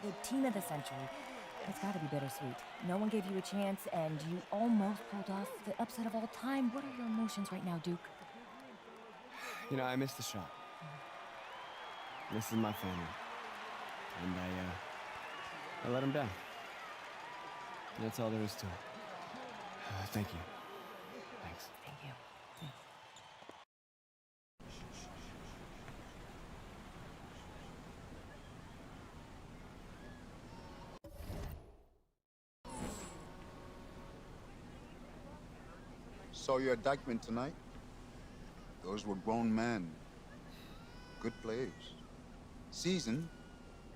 The team of the century. It's gotta be bittersweet. No one gave you a chance, and you almost pulled off the upset of all time. What are your emotions right now, Duke? You know, I missed the shot. This is my family. And I let them down. That's all there is to it. Thank you. Thanks. Thank you. Thanks. Saw your indictment tonight. Those were grown men. Good players. Seasoned.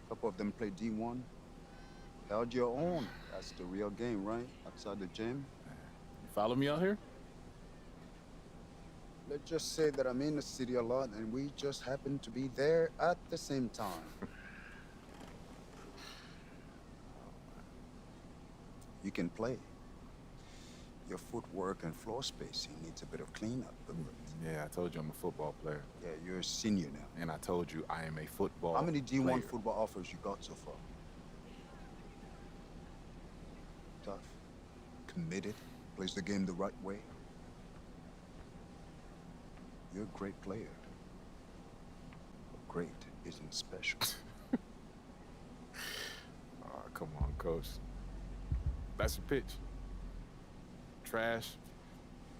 A couple of them played D1. Held your own. That's the real game, right? Outside the gym. You follow me out here? Let's just say that I'm in the city a lot, and we just happen to be there at the same time. You can play. Your footwork and floor spacing needs a bit of cleanup, but... Yeah, I told you I'm a football player. Yeah, you're a senior now. And I told you I am a football How many D1 player. football offers you got so far? Tough. Committed. Plays the game the right way. You're a great player. But great isn't special. Oh, come on, coach. That's a pitch. Trash.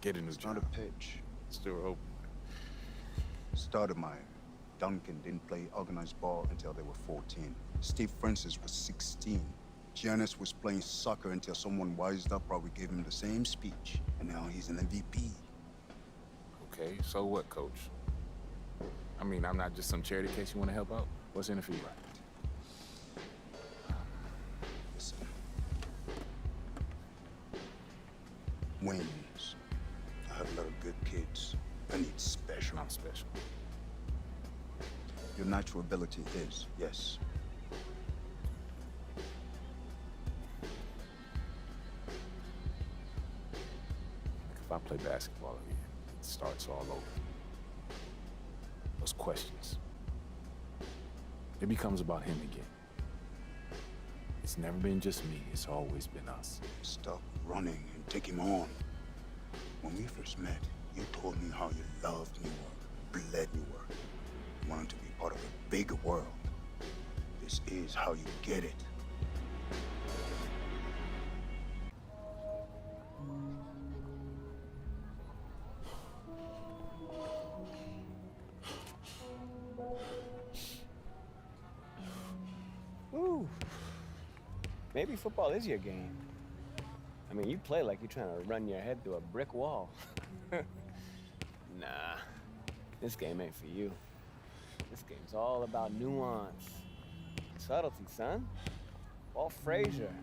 Get in the It's not a pitch. Still open. Stoudemire, Duncan didn't play organized ball until they were 14. Steve Francis was 16. Giannis was playing soccer until someone wised up, probably gave him the same speech. And now he's an MVP. Okay, so what, coach? I mean, I'm not just some charity case you want to help out. What's in it for you? Listen. Wins. I have a lot of good kids. I need special. I'm special. Your natural ability is, yes. If I play basketball again, it starts all over. Those questions. It becomes about him again. It's never been just me, it's always been us. Stop running and take him on. When we first met, you told me how you loved New York, bled New York. You wanted to be part of a bigger world. This is how you get it. Ooh. Maybe football is your game. I mean, you play like you're trying to run your head through a brick wall. Nah, this game ain't for you. This game's all about nuance. Subtlety, son. Walt Frazier,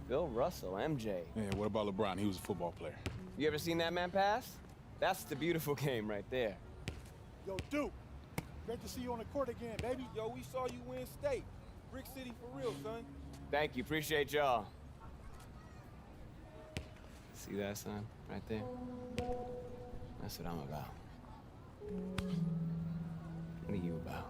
Bill Russell, MJ. Yeah, what about LeBron? He was a football player. You ever seen that man pass? That's the beautiful game right there. Yo, Duke, great to see you on the court again, baby. Yo, we saw you win state. Brick City for real, son. Thank you, appreciate y'all. See that, son? Right there? That's what I'm about. What are you about?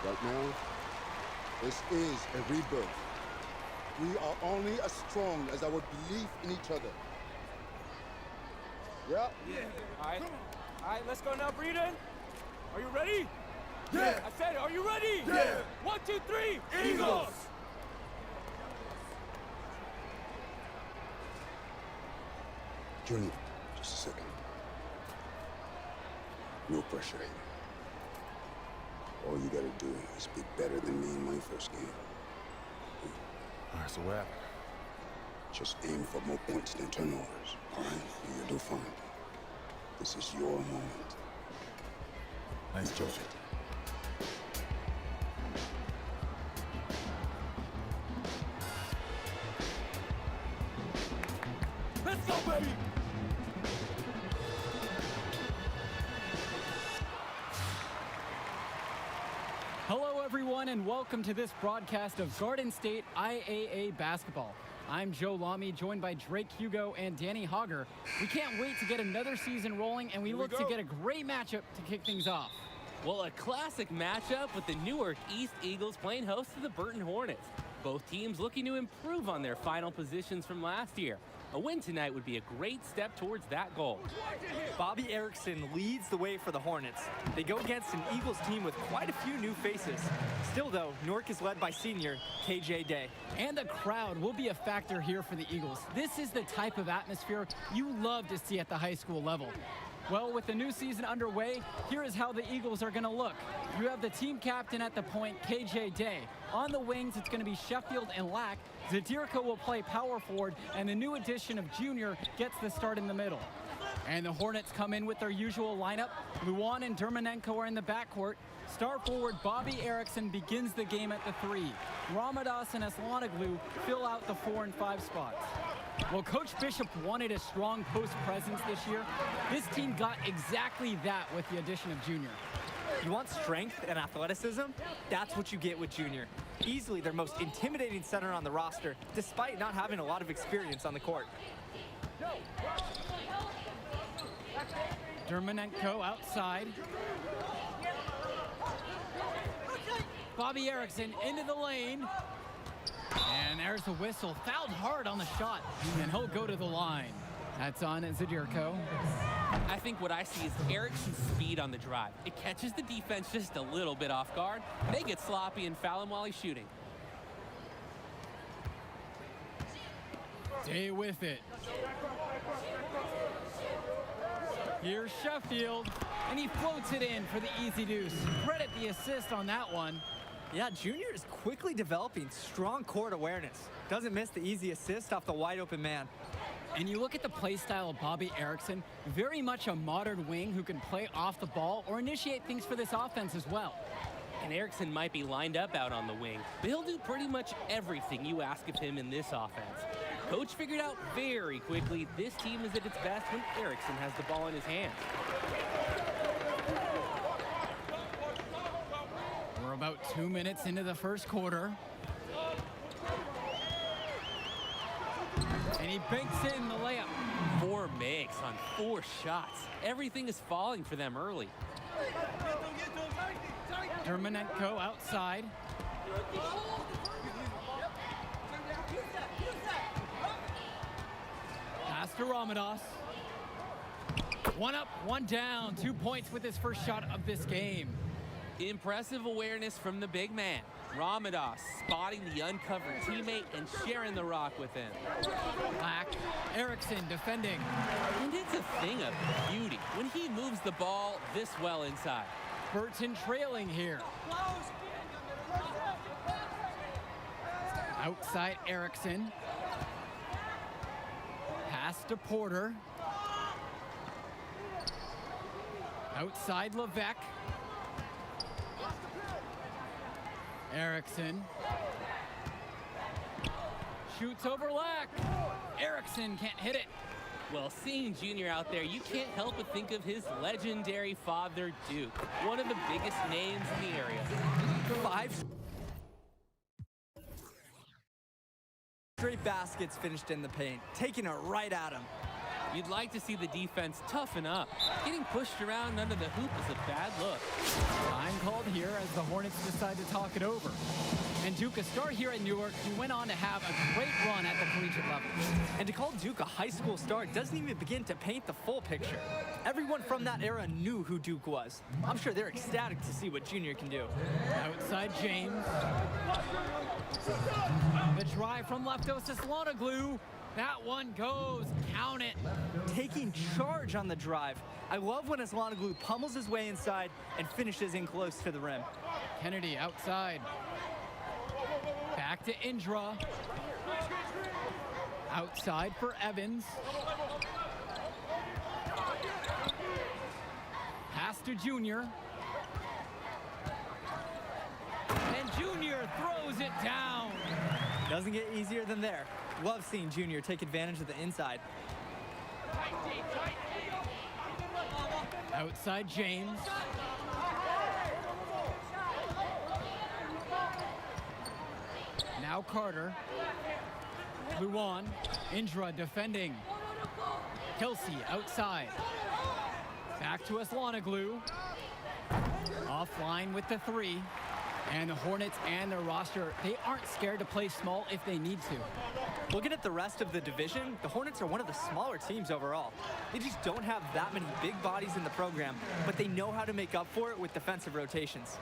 Right now, this is a rebirth. We are only as strong as our belief in each other. Yeah? All right, let's go now, Breeden. Are you ready? Yeah. I said, are you ready? Yeah. 1, 2, 3, Eagles! Junior, just a second. No pressure here. All you gotta do is be better than me in my first game. All right, so what happened? Just aim for more points than turnovers, all right? You'll do fine. This is your moment. Nice joke. Let's go, baby! Hello, everyone, and welcome to this broadcast of Garden State IAA basketball. I'm Joe Lamy, joined by Drake Hugo and Danny Hogger. We can't wait to get another season rolling, and we look to get a great matchup to kick things off. Well, a classic matchup with the Newark East Eagles playing host to the Burton Hornets. Both teams looking to improve on their final positions from last year. A win tonight would be a great step towards that goal. Bobby Erickson leads the way for the Hornets. They go against an Eagles team with quite a few new faces. Still, though, Newark is led by senior KJ Day. And the crowd will be a factor here for the Eagles. This is the type of atmosphere you love to see at the high school level. Well, with the new season underway, here is how the Eagles are going to look. You have the team captain at the point, KJ Day. On the wings, it's going to be Sheffield and Lack. Zadirka will play power forward, and the new addition of Junior gets the start in the middle. And the Hornets come in with their usual lineup. Luan and Dermanenko are in the backcourt. Star forward Bobby Erickson begins the game at the 3. Ramadas and Aslanoglu fill out the 4 and 5 spots. Well, Coach Bishop wanted a strong post presence this year. This team got exactly that with the addition of Junior. You want strength and athleticism? That's what you get with Junior. Easily their most intimidating center on the roster, despite not having a lot of experience on the court. Dermanenko outside. Bobby Erickson into the lane. And there's the whistle. Fouled hard on the shot. And he'll go to the line. That's on Zadirko. I think what I see is Erickson's speed on the drive. It catches the defense just a little bit off guard. They get sloppy and foul him while he's shooting. Stay with it. Here's Sheffield. And he floats it in for the easy deuce. Credit the assist on that one. Yeah, Junior is quickly developing strong court awareness. Doesn't miss the easy assist off the wide open man. And you look at the play style of Bobby Erickson, very much a modern wing who can play off the ball or initiate things for this offense as well. And Erickson might be lined up out on the wing, but he'll do pretty much everything you ask of him in this offense. Coach figured out very quickly this team is at its best when Erickson has the ball in his hands. We're about 2 minutes into the first quarter. And he banks in the layup. 4 makes on 4 shots. Everything is falling for them early. Dermonenko outside. Pass to Ramadas. 1 up, 1 down. 2 points with his first shot of this game. Impressive awareness from the big man. Ramadas spotting the uncovered teammate and sharing the rock with him. Black, Erickson defending. And it's a thing of beauty when he moves the ball this well inside. Burton trailing here. Outside Erickson. Pass to Porter. Outside Levesque. Erickson. Shoots over Lack. Erickson can't hit it. Well, seeing Junior out there, you can't help but think of his legendary father, Duke, one of the biggest names in the area. 5 straight baskets finished in the paint, taking it right at him. You'd like to see the defense toughen up. Getting pushed around under the hoop is a bad look. Time called here as the Hornets decide to talk it over. And Duke, a star here at Newark, who went on to have a great run at the collegiate level. And to call Duke a high school star doesn't even begin to paint the full picture. Everyone from that era knew who Duke was. I'm sure they're ecstatic to see what Junior can do. Outside James. The drive from Leftos to Slonoglu. That one goes. Count it. Taking charge on the drive. I love when Slonoglu pummels his way inside and finishes in close to the rim. Kennedy outside. Back to Indra. Outside for Evans. Pass to Junior. And Junior throws it down. Doesn't get easier than there. Love seeing Junior take advantage of the inside. Outside James. Now Carter. Luan. Indra defending. Kelsey outside. Back to Slonoglu. Offline with the 3. And the Hornets and their roster, they aren't scared to play small if they need to. Looking at the rest of the division, the Hornets are one of the smaller teams overall. They just don't have that many big bodies in the program, but they know how to make up for it with defensive rotations.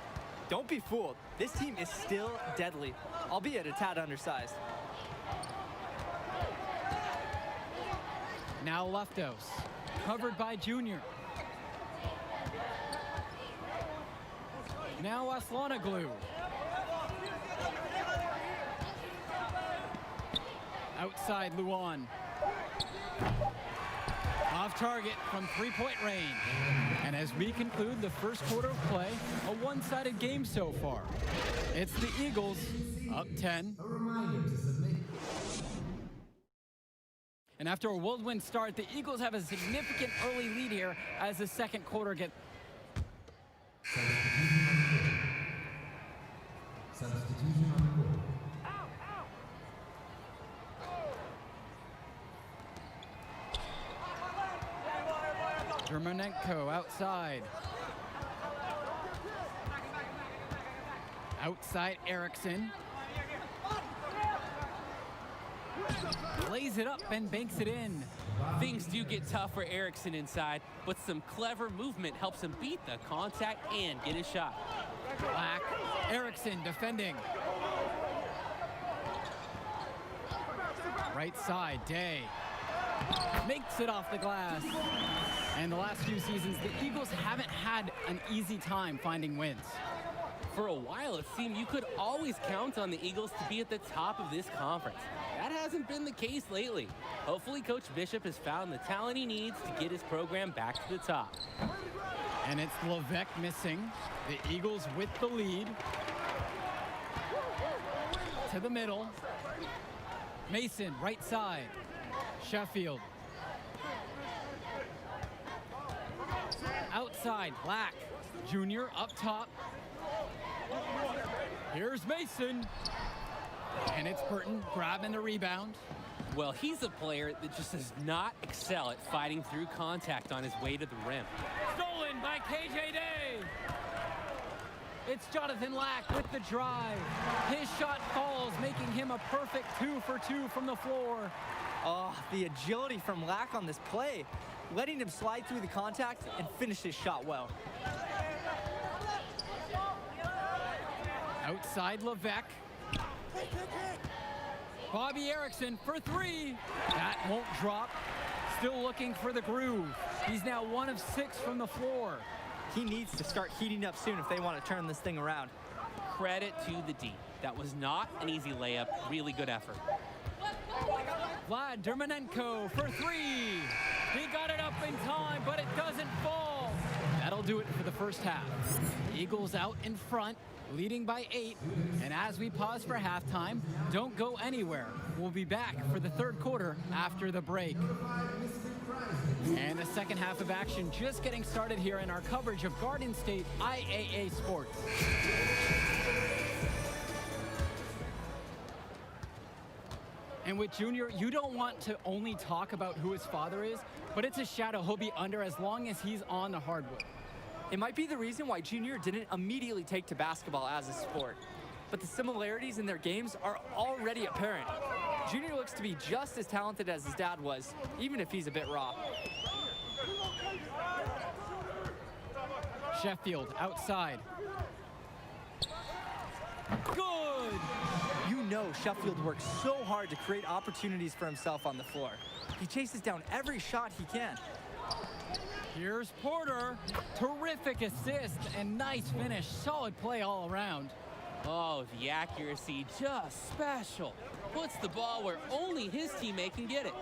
Don't be fooled. This team is still deadly, albeit a tad undersized. Now Leftos, covered by Junior. Now Slonoglu. Outside Luan. Off target from 3-point range. And as we conclude the first quarter of play, a one-sided game so far. It's the Eagles up 10. And after a whirlwind start, the Eagles have a significant early lead here as the second quarter gets. Substitution on the court. Dermonenko outside. Outside Erickson. Lays it up and banks it in. Things do get tough for Erickson inside, but some clever movement helps him beat the contact and get a shot. Black. Erickson defending. Right side, Day. Makes it off the glass. And the last few seasons, the Eagles haven't had an easy time finding wins. For a while, it seemed you could always count on the Eagles to be at the top of this conference. That hasn't been the case lately. Hopefully, Coach Bishop has found the talent he needs to get his program back to the top. And it's Levesque missing. The Eagles with the lead. To the middle. Mason, right side. Sheffield. Outside, Black. Junior up top. Here's Mason. And it's Burton grabbing the rebound. Well, he's a player that just does not excel at fighting through contact on his way to the rim. Stolen by KJ Day. It's Jonathan Lack with the drive. His shot falls, making him a perfect 2 for 2 from the floor. Oh, the agility from Lack on this play, letting him slide through the contact and finish his shot well. Outside Levesque. Bobby Erickson for 3. That won't drop. Still looking for the groove. He's now 1 of 6 from the floor. He needs to start heating up soon if they want to turn this thing around. Credit to the D. That was not an easy layup. Really good effort. Vlad Dermanenko for 3. He got it up in time, but it doesn't fall. That'll do it for the first half. Eagles out in front, leading by 8. And as we pause for halftime, don't go anywhere. We'll be back for the third quarter after the break. And the second half of action just getting started here in our coverage of Garden State IAA Sports. And with Junior, you don't want to only talk about who his father is, but it's a shadow he'll be under as long as he's on the hardwood. It might be the reason why Junior didn't immediately take to basketball as a sport, but the similarities in their games are already apparent. Junior looks to be just as talented as his dad was, even if he's a bit raw. Sheffield outside. Good! You know Sheffield works so hard to create opportunities for himself on the floor. He chases down every shot he can. Here's Porter. Terrific assist and nice finish. Solid play all around. Oh, the accuracy, just special. Puts the ball where only his teammate can get it.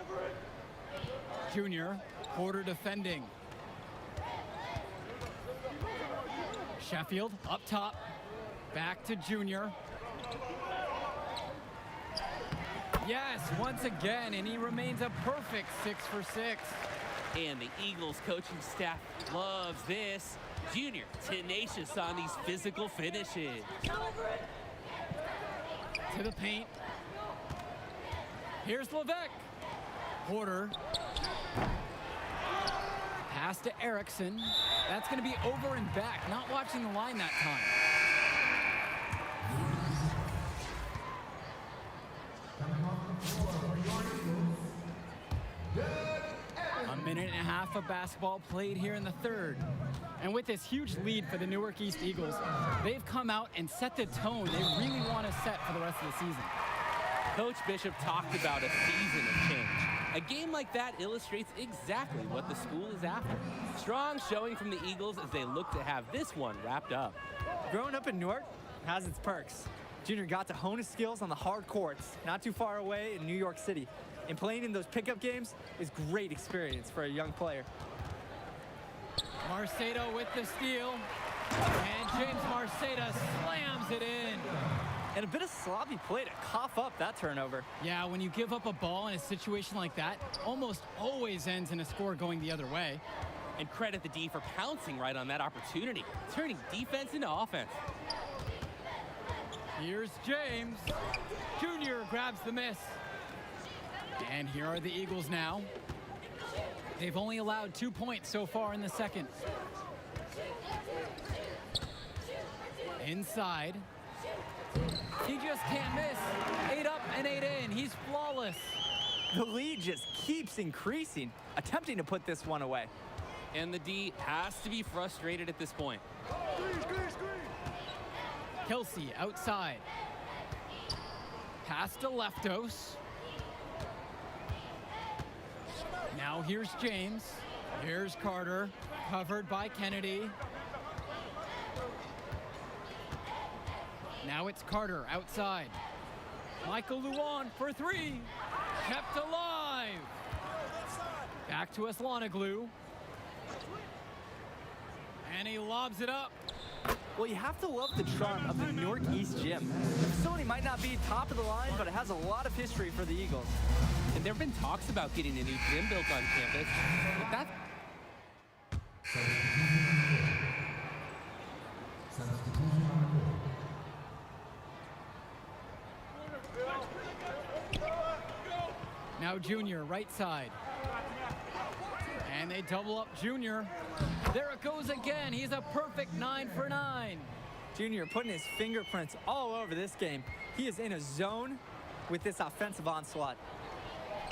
Junior, Porter defending. Sheffield up top. Back to Junior. Yes, once again, and he remains a perfect 6 for 6. And the Eagles coaching staff loves this. Junior, tenacious on these physical finishes. To the paint. Here's Levesque. Porter. Pass to Erickson. That's going to be over and back. Not watching the line that time. A minute and a half of basketball played here in the third. And with this huge lead for the Newark East Eagles, they've come out and set the tone they really want to set for the rest of the season. Coach Bishop talked about a season of change. A game like that illustrates exactly what the school is after. Strong showing from the Eagles as they look to have this one wrapped up. Growing up in Newark has its perks. Junior got to hone his skills on the hard courts, not too far away in New York City. And playing in those pickup games is great experience for a young player. Marceda with the steal. And James Marceda slams it in. And a bit of sloppy play to cough up that turnover. Yeah, when you give up a ball in a situation like that, almost always ends in a score going the other way. And credit the D for pouncing right on that opportunity, turning defense into offense. Here's James. Junior grabs the miss. And here are the Eagles now. They've only allowed 2 points so far in the second. Inside. He just can't miss. 8 up and 8 in. He's flawless. The lead just keeps increasing, attempting to put this one away. And the D has to be frustrated at this point. Kelsey outside. Pass to Leftos. Now here's James. Here's Carter, covered by Kennedy. Now it's Carter outside. Michael Luan for 3. Kept alive. Back to Aslanoglu. And he lobs it up. Well, you have to love the charm of the Newark East Gym. The facility might not be top of the line, but it has a lot of history for the Eagles. And there have been talks about getting a new gym built on campus, but that's Now Junior, right side. And they double up Junior. There it goes again. He's a perfect 9 for 9. Junior putting his fingerprints all over this game. He is in a zone with this offensive onslaught.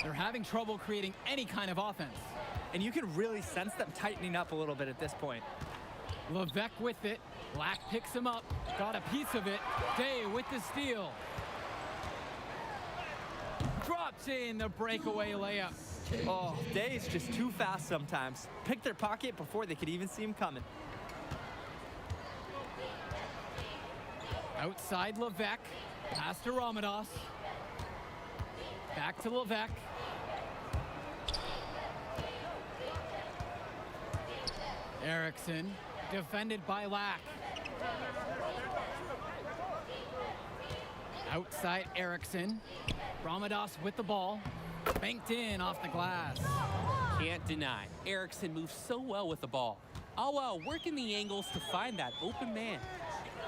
They're having trouble creating any kind of offense. And you can really sense them tightening up a little bit at this point. Levesque with it. Black picks him up. Got a piece of it. Day with the steal. Drops in the breakaway layup. Oh, Day is just too fast sometimes. Pick their pocket before they could even see him coming. Outside Levesque. Pass to Ramadas. Back to Levesque. Erickson, defended by Lack. Outside Erickson. Ramadas with the ball. Banked in off the glass. Can't deny, Erickson moves so well with the ball, all while working the angles to find that open man.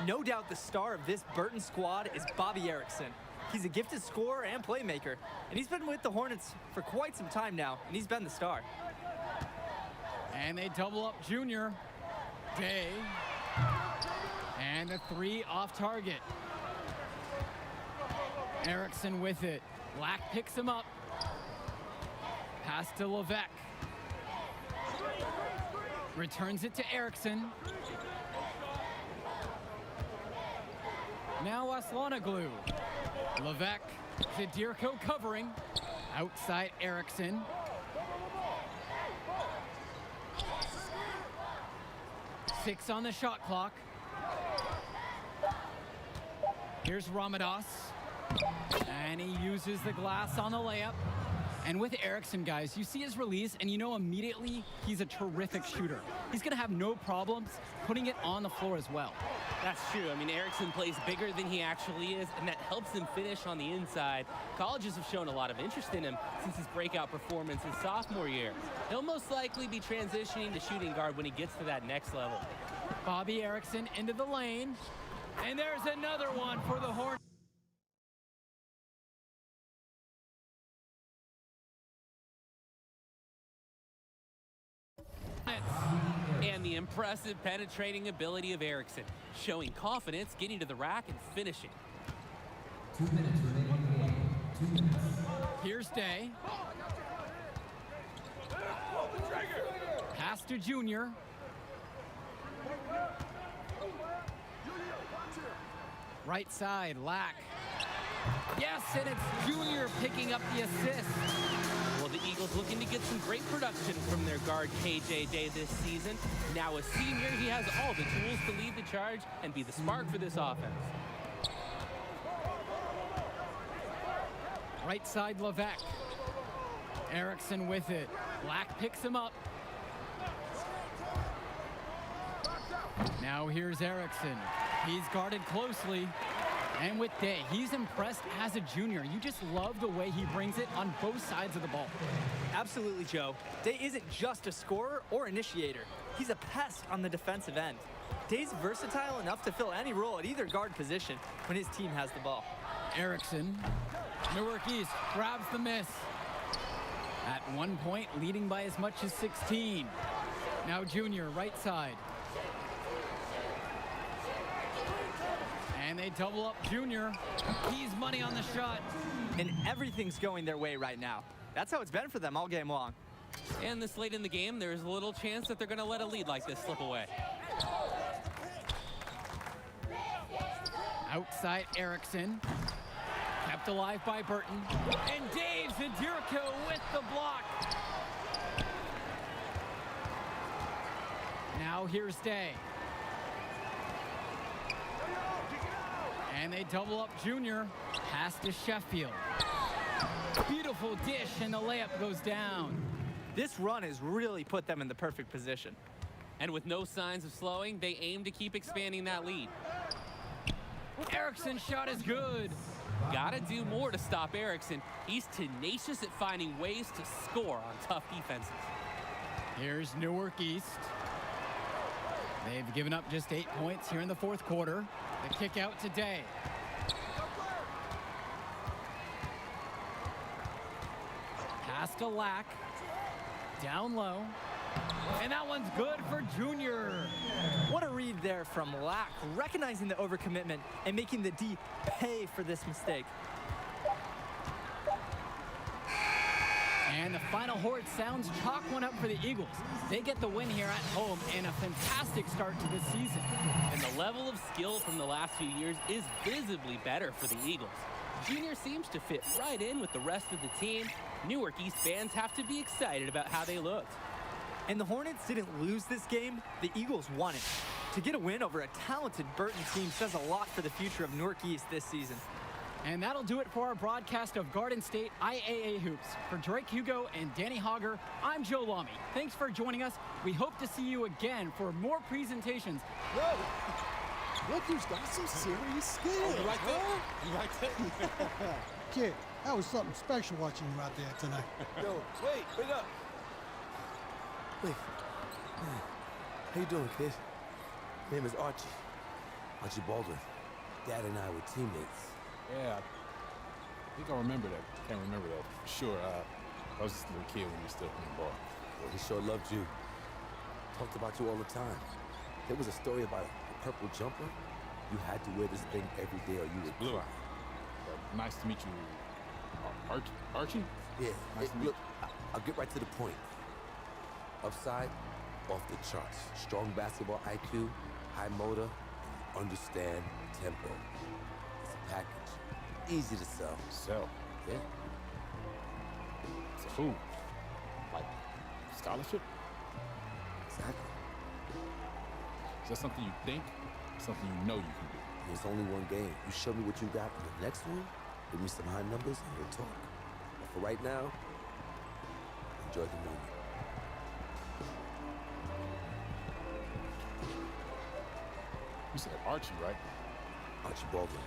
No doubt the star of this Burton squad is Bobby Erickson. He's a gifted scorer and playmaker, and he's been with the Hornets for quite some time now, and he's been the star. And they double up Junior. Day. And a 3 off target. Erickson with it. Black picks him up. Pass to Levesque. Returns it to Erickson. Now Aslanoglu. Levesque. Zadirko covering. Outside Erickson. Six on the shot clock. Here's Ramadas. And he uses the glass on the layup. And with Erickson, guys, you see his release, and you know immediately he's a terrific shooter. He's going to have no problems putting it on the floor as well. That's true. I mean, Erickson plays bigger than he actually is, and that helps him finish on the inside. Colleges have shown a lot of interest in him since his breakout performance his sophomore year. He'll most likely be transitioning to shooting guard when he gets to that next level. Bobby Erickson into the lane. And there's another one for the Hornets. And the impressive penetrating ability of Erickson, showing confidence, getting to the rack and finishing. 2 minutes remaining in the game. 2 minutes. Here's Day. Pass to Junior. Right side, Lack. Yes, and it's Junior picking up the assist. Well, the Eagles looking to get some great production from their guard KJ Day this season. Now a senior, he has all the tools to lead the charge and be the spark for this offense. Right side, Levesque. Erickson with it. Black picks him up. Now here's Erickson. He's guarded closely. And with Day, he's impressed as a junior. You just love the way he brings it on both sides of the ball. Absolutely, Joe. Day isn't just a scorer or initiator. He's a pest on the defensive end. Day's versatile enough to fill any role at either guard position when his team has the ball. Erickson, Newark East grabs the miss. At one point, leading by as much as 16. Now Junior, right side. And they double up Junior. He's money on the shot. And everything's going their way right now. That's how it's been for them all game long. And this late in the game, there's a little chance that they're going to let a lead like this slip away. Outside Erickson. Kept alive by Burton. And Dave Zadirko with the block. Now here's Day. And they double up Junior. Pass to Sheffield. Beautiful dish, and the layup goes down. This run has really put them in the perfect position. And with no signs of slowing, they aim to keep expanding that lead. Erickson's shot is good. Gotta do more to stop Erickson. He's tenacious at finding ways to score on tough defenses. Here's Newark East. They've given up just 8 points here in the fourth quarter. The kick out to Day. to Lack. Down low. And that one's good for Junior. What a read there from Lack, recognizing the overcommitment and making the D pay for this mistake. And the final horn sounds chalk one up for the Eagles. They get the win here at home and a fantastic start to this season. And the level of skill from the last few years is visibly better for the Eagles. Junior seems to fit right in with the rest of the team. Newark East fans have to be excited about how they looked. And the Hornets didn't lose this game, the Eagles won it. To get a win over a talented Burton team says a lot for the future of Newark East this season. And that'll do it for our broadcast of Garden State IAA Hoops. For Drake Hugo and Danny Hogger, I'm Joe Lamy. Thanks for joining us. We hope to see you again for more presentations. Whoa! Look who's got some serious skills. You like that? You like that? Kid, that was something special watching you out there tonight. Yo, wait up. Wait. How you doing, kid? My name is Archie. Archie Baldwin. Dad and I were teammates. Yeah, I think I remember that. Can't remember that for sure. I was just a little kid when we still playing ball. Well, he sure loved you. Talked about you all the time. There was a story about a purple jumper. You had to wear this thing every day or you would Blue. cry. Nice to meet you, Archie? Yeah, Nice to meet look, I'll get right to the point. Upside, off the charts. Strong basketball IQ, high motor, and understand tempo. It's a package. Easy to sell. Sell. Yeah. To who? Like, scholarship? Exactly. Is that something you think? Something you know you can do? There's only one game. You show me what you got in the next one, give me some high numbers, and we'll talk. But for right now, enjoy the moment. You said Archie, right? Archie Baldwin.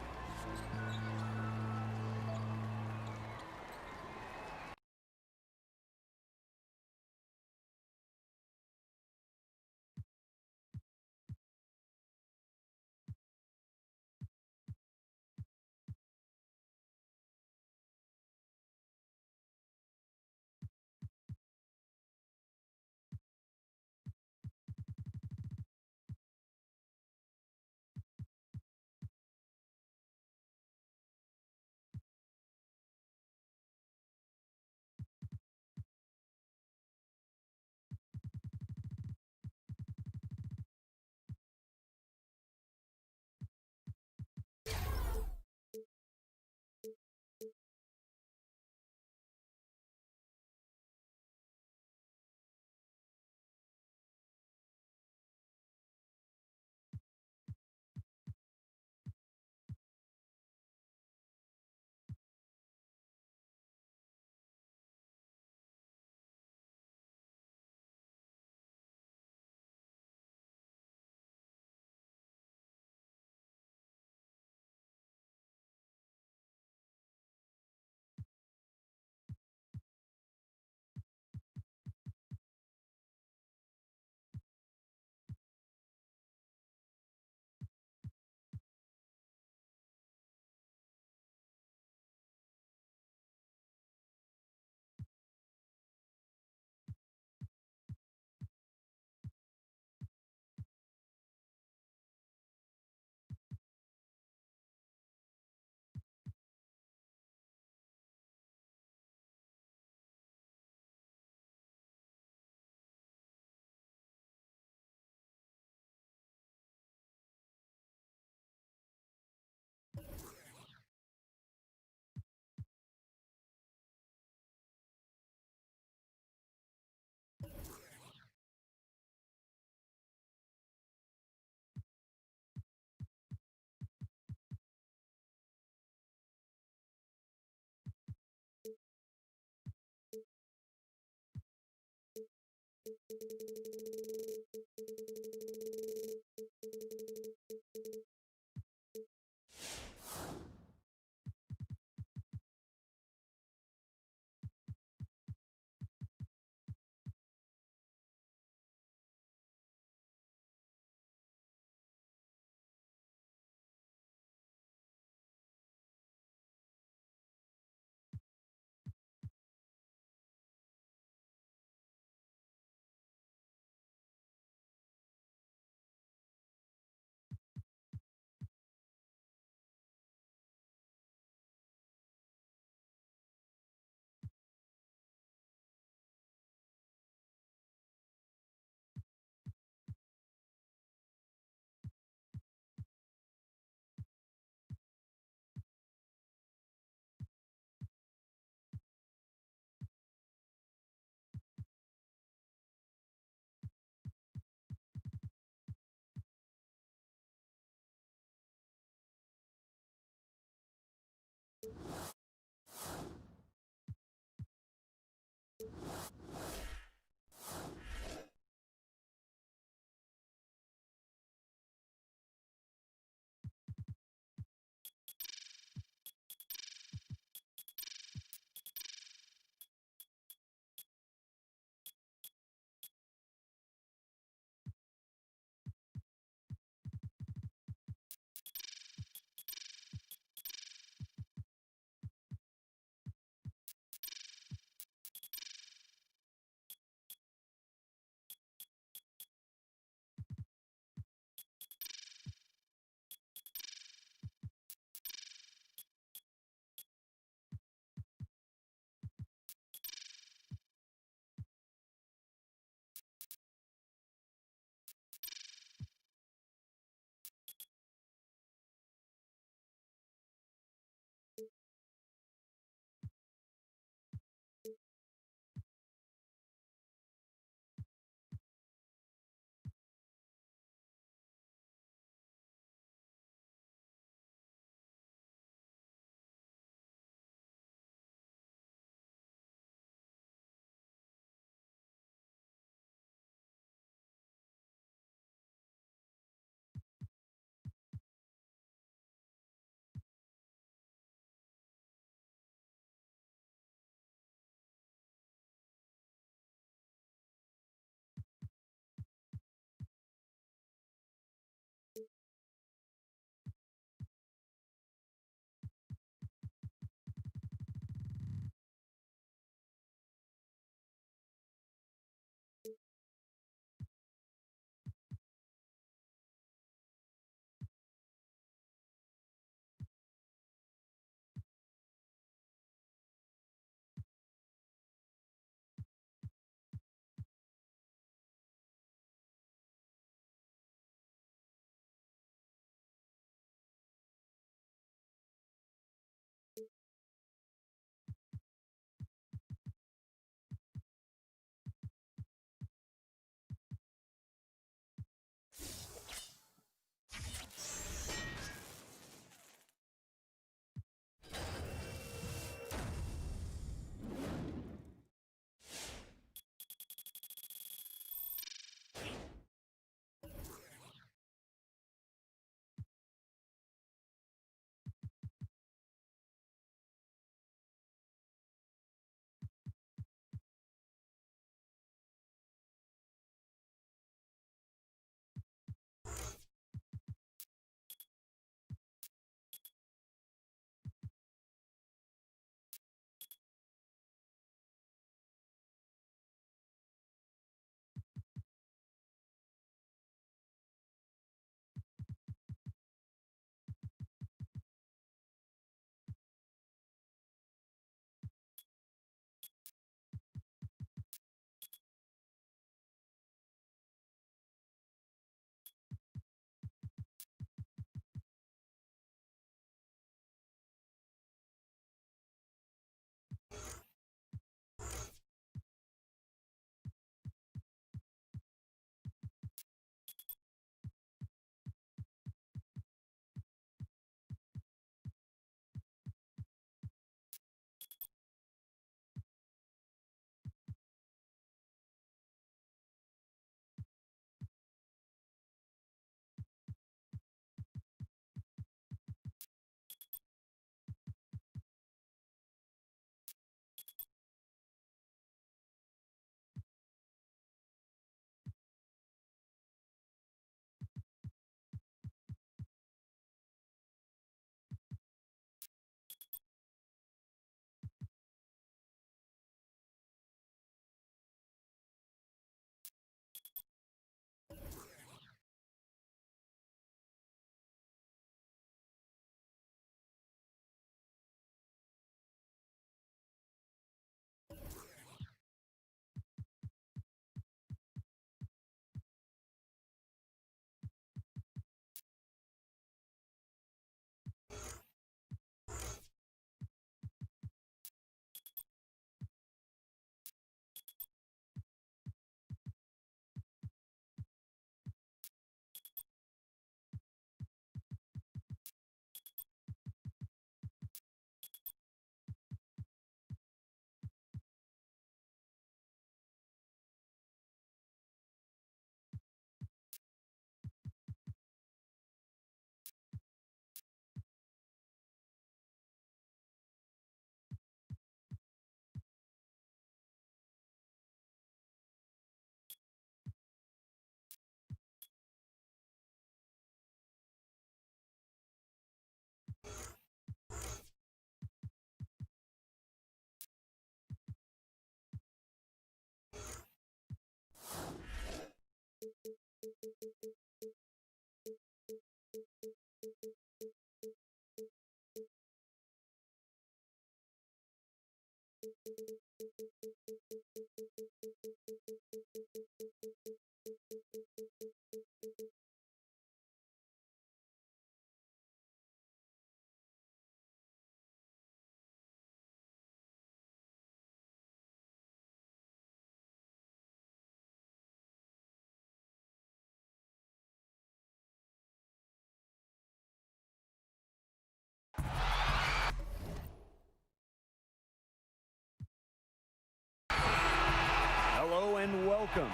Hello and welcome.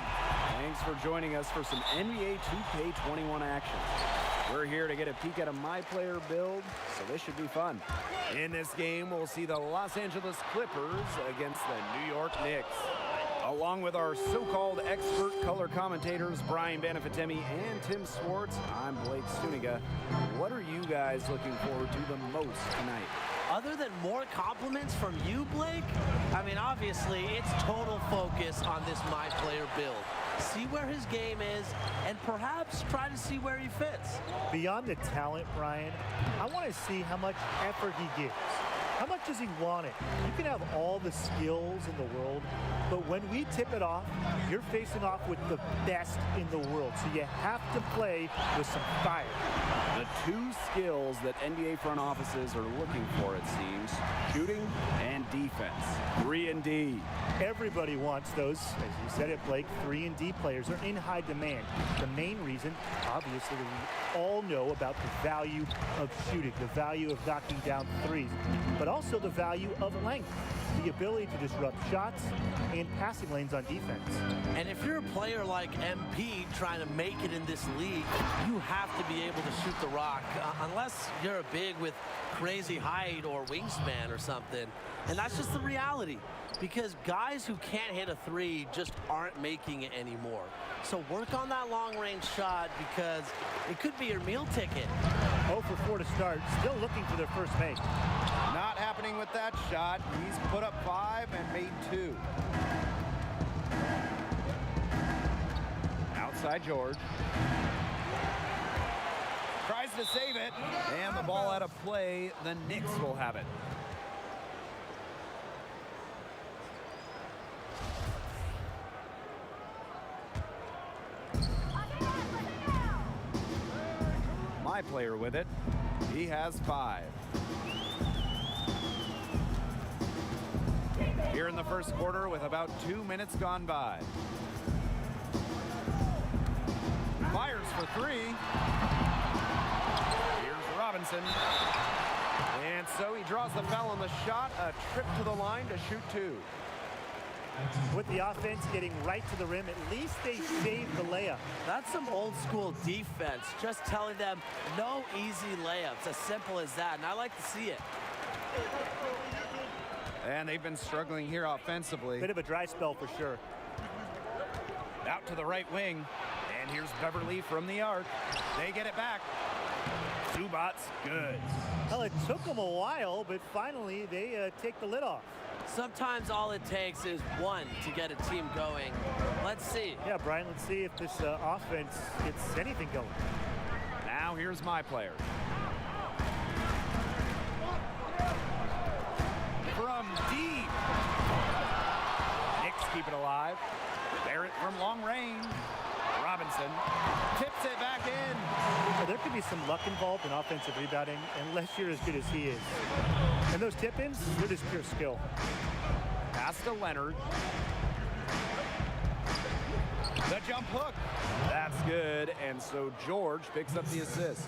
Thanks for joining us for some NBA 2K21 action. We're here to get a peek at a Myplayer build, so this should be fun. In this game, we'll see the Los Angeles Clippers against the New York Knicks. Along with our so-called expert color commentators, Brian Banafitemi and Tim Swartz, I'm Blake Stuniga. What are you guys looking forward to the most tonight? Other than more compliments from you, Blake, I mean, obviously, it's total focus on this Myplayer build. See where his game is, and perhaps try to see where he fits. Beyond the talent, Brian, I want to see how much effort he gives. How much does he want it? You can have all the skills in the world, but when we tip it off, you're facing off with the best in the world. So you have to play with some fire. The two skills that NBA front offices are looking for, it seems, shooting and defense. 3 and D. Everybody wants those. As you said it, Blake, 3 and D players are in high demand. The main reason, obviously, we all know about the value of shooting, the value of knocking down threes, but also the value of length, the ability to disrupt shots and passing lanes on defense. And if you're a player like MP trying to make it in this league, you have to be able to shoot the rock, unless you're a big with crazy height or wingspan or something. And that's just the reality, because guys who can't hit a three just aren't making it anymore. So work on that long-range shot, because it could be your meal ticket. 0 for 4 to start, still looking for their first make. Not happening with that shot. He's put up 5 and made 2. Outside George. Tries to save it, and the ball out of play. The Knicks will have it. Myplayer with it. He has 5. Here in the first quarter with about 2 minutes gone by. Fires for 3. Here's Robinson. And so he draws the foul on the shot. A trip to the line to shoot 2. With the offense getting right to the rim, at least they saved the layup. That's some old school defense, just telling them no easy layups, as simple as that, and I like to see it. And they've been struggling here offensively. Bit of a dry spell for sure. Out to the right wing. And here's Beverly from the arc. They get it back. Zubats, good. Well, it took them a while, but finally they take the lid off. Sometimes all it takes is one to get a team going. Let's see. Yeah, Brian, let's see if this offense gets anything going. Now here's Myplayer. From deep. Knicks keep it alive. Barrett from long range. Robinson tips it back in. So there could be some luck involved in offensive rebounding unless you're as good as he is. And those tip-ins, they're just pure skill. Pass to Leonard. The jump hook. That's good. And so George picks up the assist.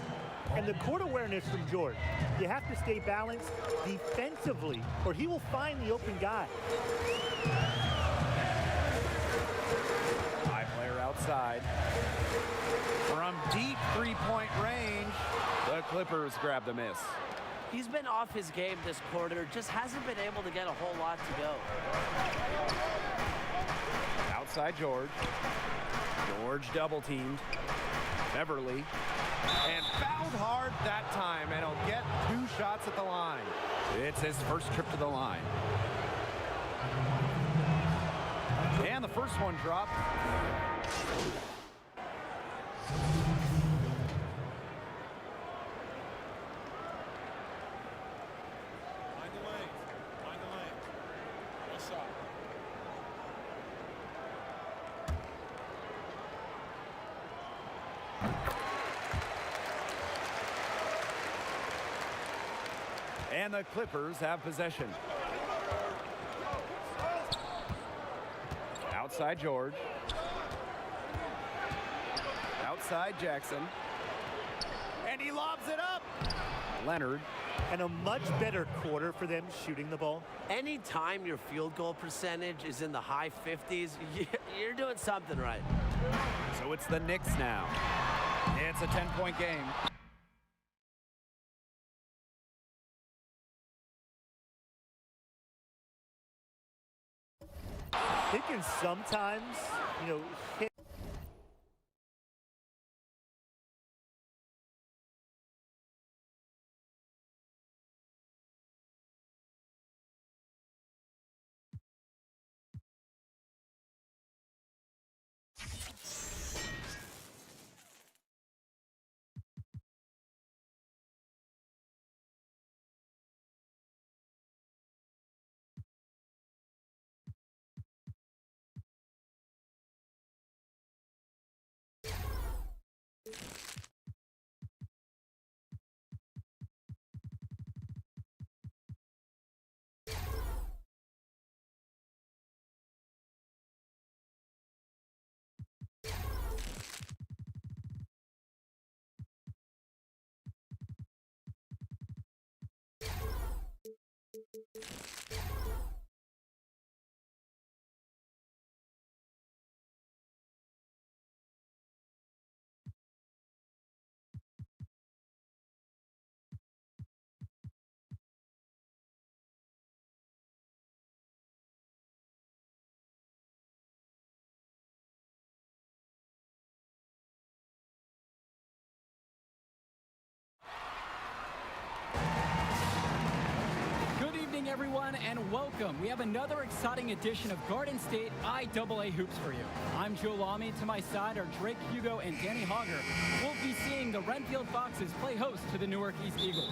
And the court awareness from George. You have to stay balanced defensively, or he will find the open guy. Myplayer outside. From deep three-point range, the Clippers grab the miss. He's been off his game this quarter, just hasn't been able to get a whole lot to go. Outside George. George double-teamed. Beverly. And fouled hard that time, and he'll get 2 shots at the line. It's his first trip to the line. And the first one dropped. And the Clippers have possession. Outside George. Outside Jackson. And he lobs it up. Leonard. And a much better quarter for them shooting the ball. Anytime your field goal percentage is in the high 50s, you're doing something right. So it's the Knicks now. It's a 10-point game. They can sometimes, hit. Everyone, and welcome. We have another exciting edition of Garden State IAA Hoops for you. I'm Joe Lamy. To my side are Drake Hugo and Danny Hogger. We'll be seeing the Renfield Foxes play host to the Newark East Eagles.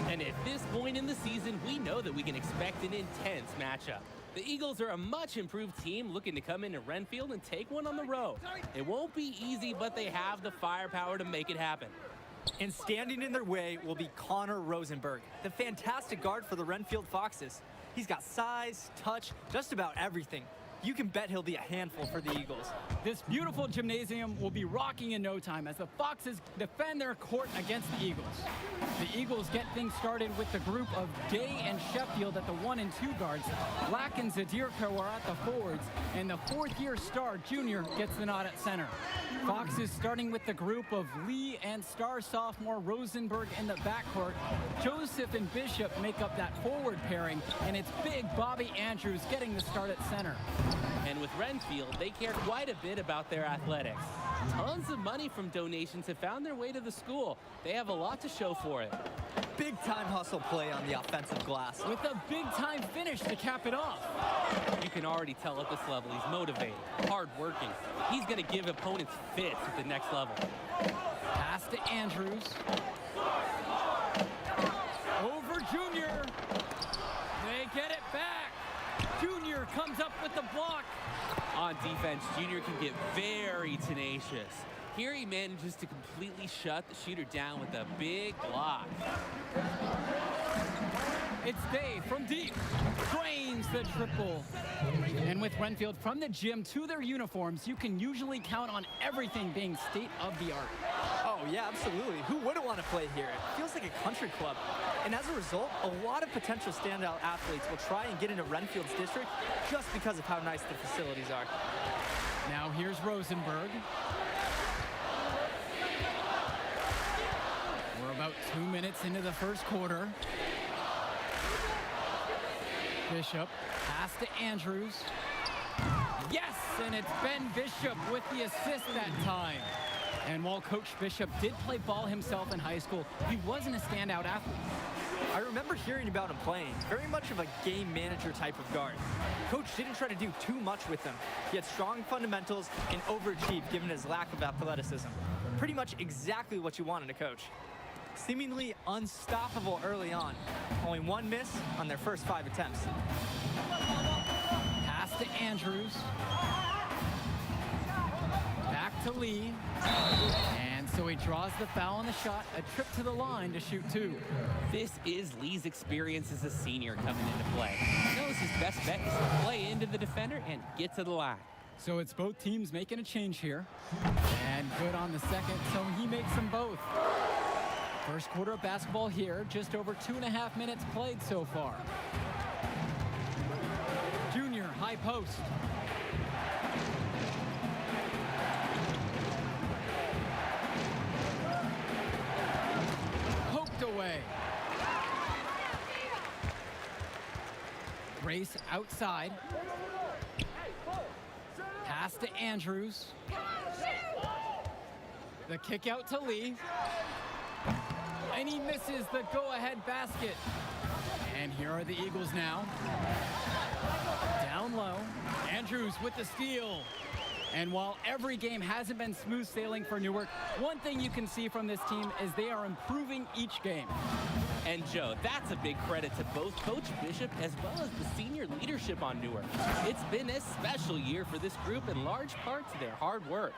And at this point in the season, we know that we can expect an intense matchup. The Eagles are a much improved team looking to come into Renfield and take one on the road. It won't be easy, but they have the firepower to make it happen. And standing in their way will be Connor Rosenberg, the fantastic guard for the Renfield Foxes. He's got size, touch, just about everything. You can bet he'll be a handful for the Eagles. This beautiful gymnasium will be rocking in no time as the Foxes defend their court against the Eagles. The Eagles get things started with the group of Day and Sheffield at the 1 and 2 guards. Black and Zadirko are at the forwards, and the fourth-year star junior gets the nod at center. Foxes starting with the group of Lee and star sophomore Rosenberg in the backcourt. Joseph and Bishop make up that forward pairing, and it's big Bobby Andrews getting the start at center. And with Renfield, they care quite a bit about their athletics. Tons of money from donations have found their way to the school. They have a lot to show for it. Big-time hustle play on the offensive glass. With a big-time finish to cap it off. You can already tell at this level he's motivated, hard-working. He's going to give opponents fits at the next level. Pass to Andrews. Over Junior. They get it back. Junior comes up with the block. On defense, Junior can get very tenacious. Here he manages to completely shut the shooter down with a big block. It's Day from deep. Drains the triple. And with Renfield from the gym to their uniforms, you can usually count on everything being state of the art. Oh, yeah, absolutely. Who wouldn't want to play here? It feels like a country club. And as a result, a lot of potential standout athletes will try and get into Renfield's district just because of how nice the facilities are. Now here's Rosenberg. We're about 2 minutes into the first quarter. Bishop, pass to Andrews. Yes, and it's Ben Bishop with the assist that time. And while Coach Bishop did play ball himself in high school, he wasn't a standout athlete. I remember hearing about him playing, very much of a game manager type of guard. Coach didn't try to do too much with him. He had strong fundamentals and overachieved given his lack of athleticism. Pretty much exactly what you want in a coach. Seemingly unstoppable early on. Only one miss on their first 5 attempts. Pass to Andrews. Back to Lee. And so he draws the foul on the shot, a trip to the line to shoot 2. This is Lee's experience as a senior coming into play. He knows his best bet is to play into the defender and get to the line. So it's both teams making a change here. And good on the second, so he makes them both. First quarter of basketball here, just over 2.5 minutes played so far. Junior, high post. Poked away. Grace outside. Pass to Andrews. The kick out to Lee. And he misses the go-ahead basket. And here are the Eagles now. Down low. Andrews with the steal. And while every game hasn't been smooth sailing for Newark, one thing you can see from this team is they are improving each game. And Joe, that's a big credit to both Coach Bishop as well as the senior leadership on Newark. It's been a special year for this group in large part to their hard work.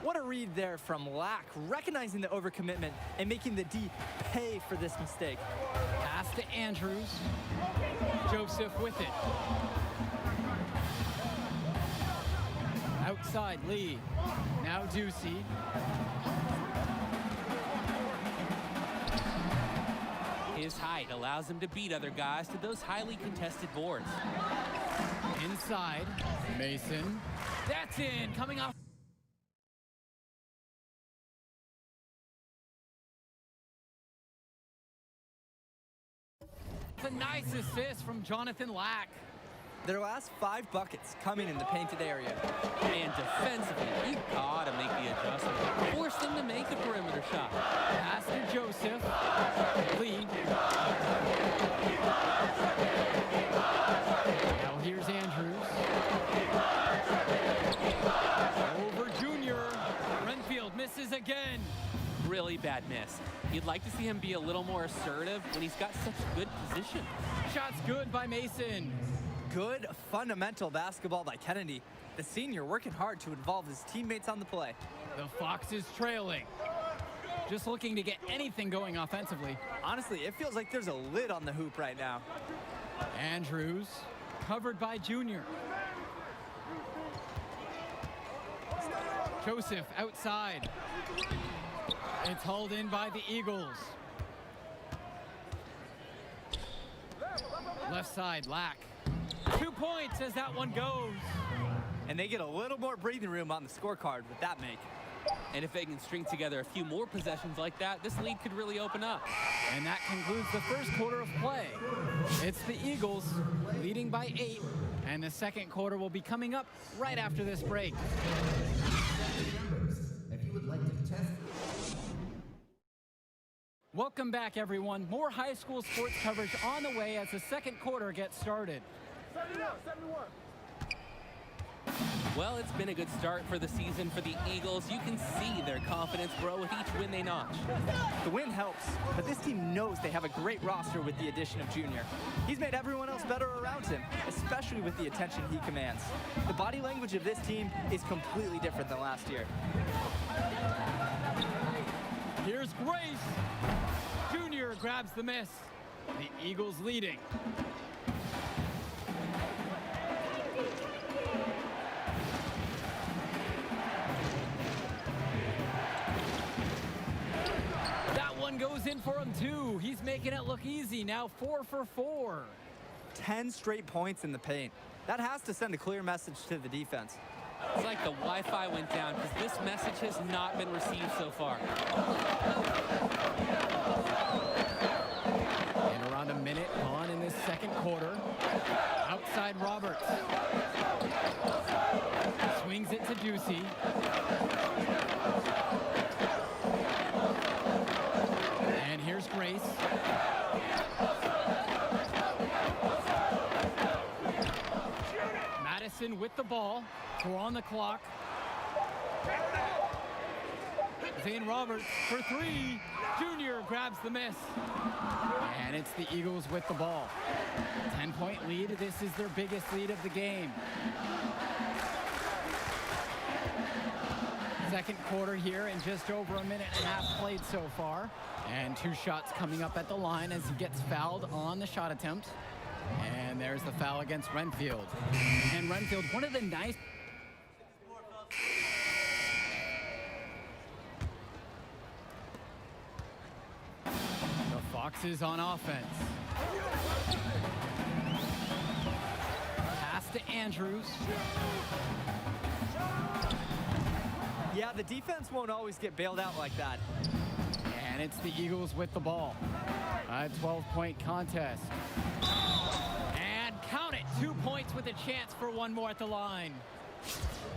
What a read there from Lack, recognizing the overcommitment and making the D pay for this mistake. Pass to Andrews. Joseph with it. Outside Lee. Now Ducey. His height allows him to beat other guys to those highly contested boards. Inside, Mason. That's in, coming off. A nice assist from Jonathan Lack. Their last 5 buckets coming in the painted area. And defensively, you gotta make the adjustment. Force him to make the perimeter shot. Pass to Joseph. Lee. Now here's Andrews. Over Junior. Renfield misses again. Really bad miss. You'd like to see him be a little more assertive when he's got such good position. Shot's good by Mason. Good fundamental basketball by Kennedy. The senior working hard to involve his teammates on the play. The Foxes trailing. Just looking to get anything going offensively. Honestly, it feels like there's a lid on the hoop right now. Andrews, covered by Junior. Joseph outside. It's hauled in by the Eagles. Left side, Lack. 2 points as that one goes. And they get a little more breathing room on the scorecard with that make. And if they can string together a few more possessions like that, this lead could really open up. And that concludes the first quarter of play. It's the Eagles leading by 8, and the second quarter will be coming up right after this break. If you would like to test. Welcome back, everyone. More high school sports coverage on the way as the second quarter gets started. Well, it's been a good start for the season for the Eagles. You can see their confidence grow with each win they notch. The win helps, but this team knows they have a great roster with the addition of Junior. He's made everyone else better around him, especially with the attention he commands. The body language of this team is completely different than last year. Here's Grace. Junior grabs the miss. The Eagles leading. That one goes in for him too. He's making it look easy. Now 4 for 4. 10 straight points in the paint. That has to send a clear message to the defense. It's like the Wi-Fi went down because this message has not been received so far. And around a minute on in this second quarter. Outside Roberts. Swings it to Ducey. And here's Grace. Madison with the ball. 4 on the clock. Zane Roberts for 3. Junior grabs the miss. And it's the Eagles with the ball. 10-point lead. This is their biggest lead of the game. Second quarter here and just over a minute and a half played so far. And 2 shots coming up at the line as he gets fouled on the shot attempt. And there's the foul against Renfield. And Renfield, one of the nice... The Foxes on offense. Pass to Andrews. Yeah, the defense won't always get bailed out like that. And it's the Eagles with the ball. A 12-point contest. And count it, 2 points with a chance for one more at the line.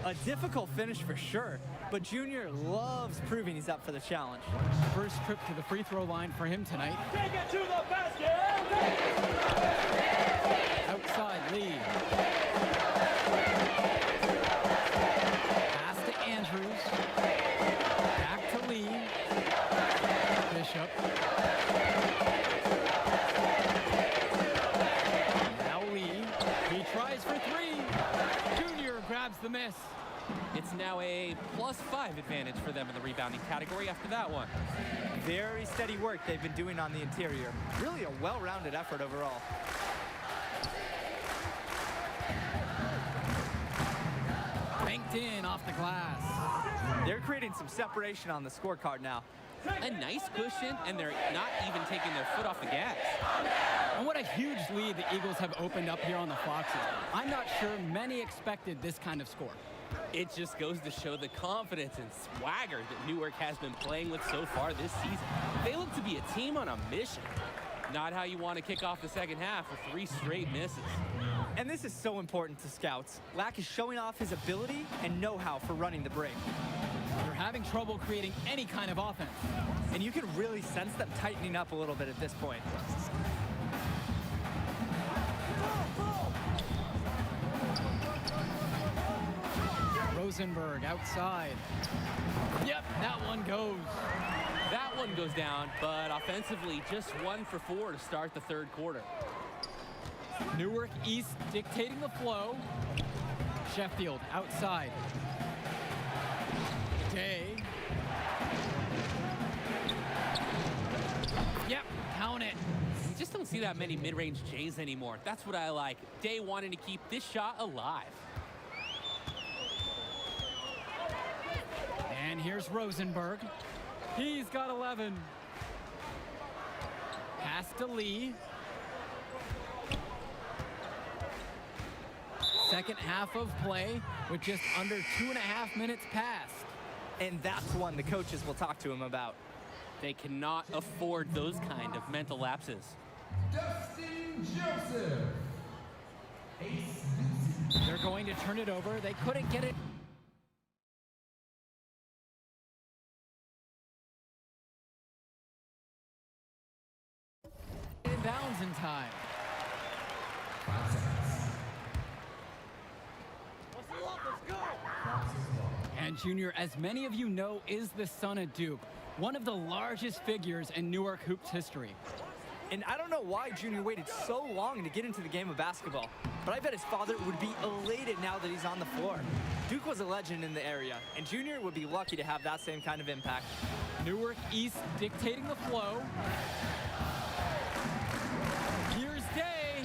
A difficult finish for sure, but Junior loves proving he's up for the challenge. First trip to the free throw line for him tonight. Take it to the basket! Outside Lee. Pass to Andrews. Back to Lee. Bishop. Now Lee. He tries for 3. Junior grabs the miss. It's now a +5 advantage for them in the rebounding category after that one. Very steady work they've been doing on the interior. Really a well-rounded effort overall. Banked in off the glass. They're creating some separation on the scorecard now. A nice cushion, and they're not even taking their foot off the gas. And what a huge lead the Eagles have opened up here on the Foxes. I'm not sure many expected this kind of score. It just goes to show the confidence and swagger that Newark has been playing with so far this season. They look to be a team on a mission. Not how you want to kick off the second half with 3 straight misses. And this is so important to scouts. Lack is showing off his ability and know-how for running the break. They're having trouble creating any kind of offense. And you can really sense them tightening up a little bit at this point. Rosenberg outside. Yep, that one goes. That one goes down, but offensively, just 1 for 4 to start the third quarter. Newark East dictating the flow. Sheffield outside. Day. Yep, count it. You just don't see that many mid-range Jays anymore. That's what I like. Day wanting to keep this shot alive. And here's Rosenberg. He's got 11. Pass to Lee. Second half of play with just under 2.5 minutes passed. And that's one the coaches will talk to him about. They cannot afford those kind of mental lapses. Dustin Joseph. Ace They're going to turn it over. They couldn't get it. Inbounds in time. 5 seconds. And Junior, as many of you know, is the son of Duke, one of the largest figures in Newark hoops history. And I don't know why Junior waited so long to get into the game of basketball, but I bet his father would be elated now that he's on the floor. Duke was a legend in the area, and Junior would be lucky to have that same kind of impact. Newark East dictating the flow. Here's Day,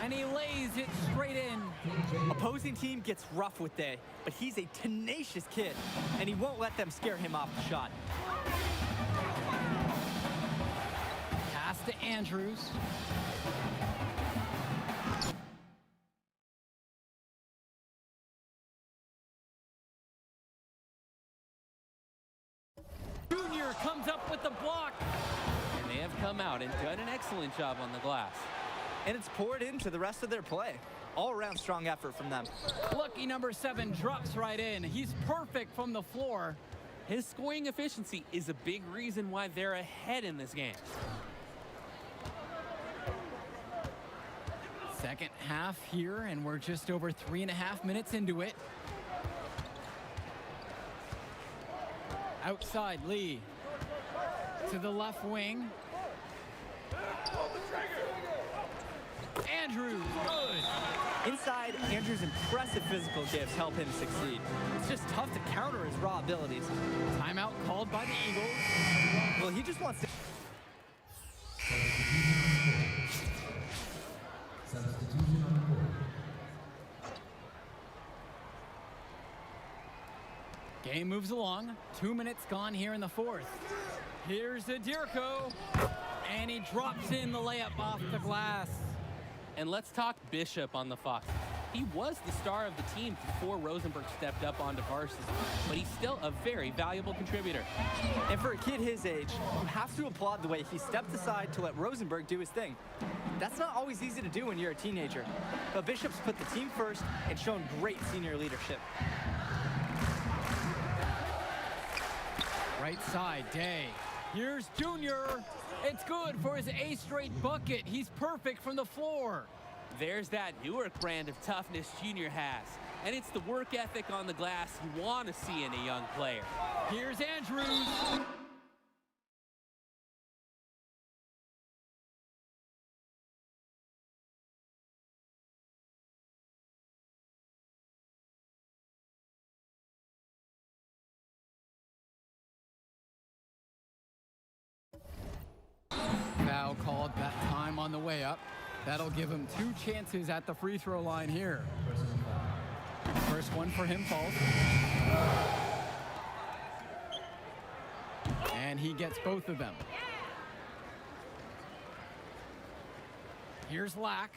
and he lays it straight in. Opposing team gets rough with Day, but he's a tenacious kid, and he won't let them scare him off the shot. Pass to Andrews. Junior comes up with the block. And they have come out and done an excellent job on the glass. And it's poured into the rest of their play. All-around strong effort from them. Lucky number 7 drops right in. He's perfect from the floor. His scoring efficiency is a big reason why they're ahead in this game. Second half here, and we're just over 3.5 minutes into it. Outside Lee. To the left wing. Andrews, good. Inside, Andrews' impressive physical gifts help him succeed. It's just tough to counter his raw abilities. Timeout called by the Eagles. Well, he just wants to... Substitution on the court. Game moves along. 2 minutes gone here in the fourth. Here's Zadirko, and he drops in the layup off the glass. And let's talk Bishop on the Fox. He was the star of the team before Rosenberg stepped up onto varsity, but he's still a very valuable contributor. And for a kid his age, you have to applaud the way he stepped aside to let Rosenberg do his thing. That's not always easy to do when you're a teenager, but Bishop's put the team first and shown great senior leadership. Right side, Day. Here's Junior. It's good for his 8th straight bucket. He's perfect from the floor. There's that Newark brand of toughness Junior has. And it's the work ethic on the glass you want to see in a young player. Here's Andrews. Foul called that time on the way up. That'll give him 2 chances at the free throw line here. First one for him falls. And he gets both of them. Here's Lack.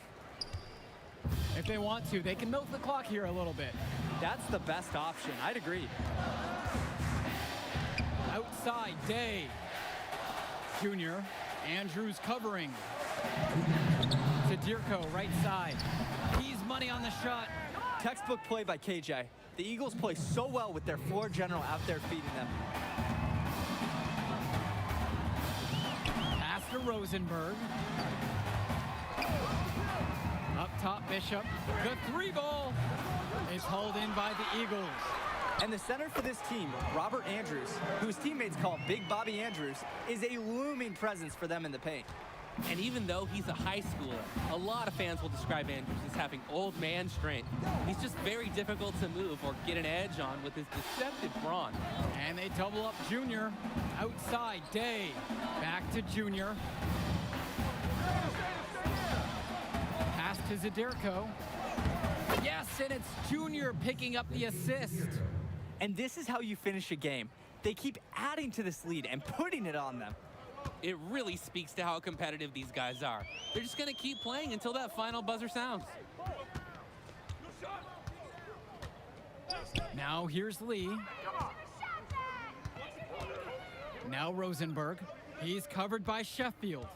If they want to, they can milk the clock here a little bit. That's the best option. I'd agree. Outside, Day. Junior. Andrews covering. Zadirko, right side. He's money on the shot. Textbook play by KJ. The Eagles play so well with their floor general out there feeding them. Pass to Rosenberg. Up top, Bishop. The 3-ball is hauled in by the Eagles. And the center for this team, Robert Andrews, who his teammates call Big Bobby Andrews, is a looming presence for them in the paint. And even though he's a high schooler, a lot of fans will describe Andrews as having old man strength. He's just very difficult to move or get an edge on with his deceptive brawn. And they double up Junior. Outside, Day. Back to Junior. Pass to Zadirko. Yes, and it's Junior picking up the assist. And this is how you finish a game. They keep adding to this lead and putting it on them. It really speaks to how competitive these guys are. They're just going to keep playing until that final buzzer sounds. Now here's Lee. Now Rosenberg. He's covered by Sheffield.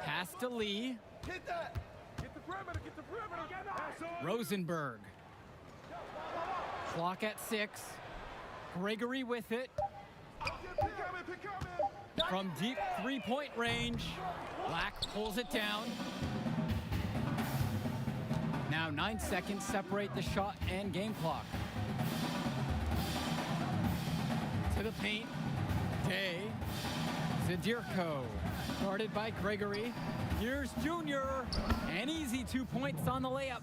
Pass to Lee. Hit that! Get the perimeter, get the perimeter! Rosenberg. Clock at 6. Gregory with it. From deep 3-point range, Black pulls it down. Now 9 seconds separate the shot and game clock. To the paint, Day. Zadirko, guarded by Gregory. Here's Junior, an easy 2 points on the layup.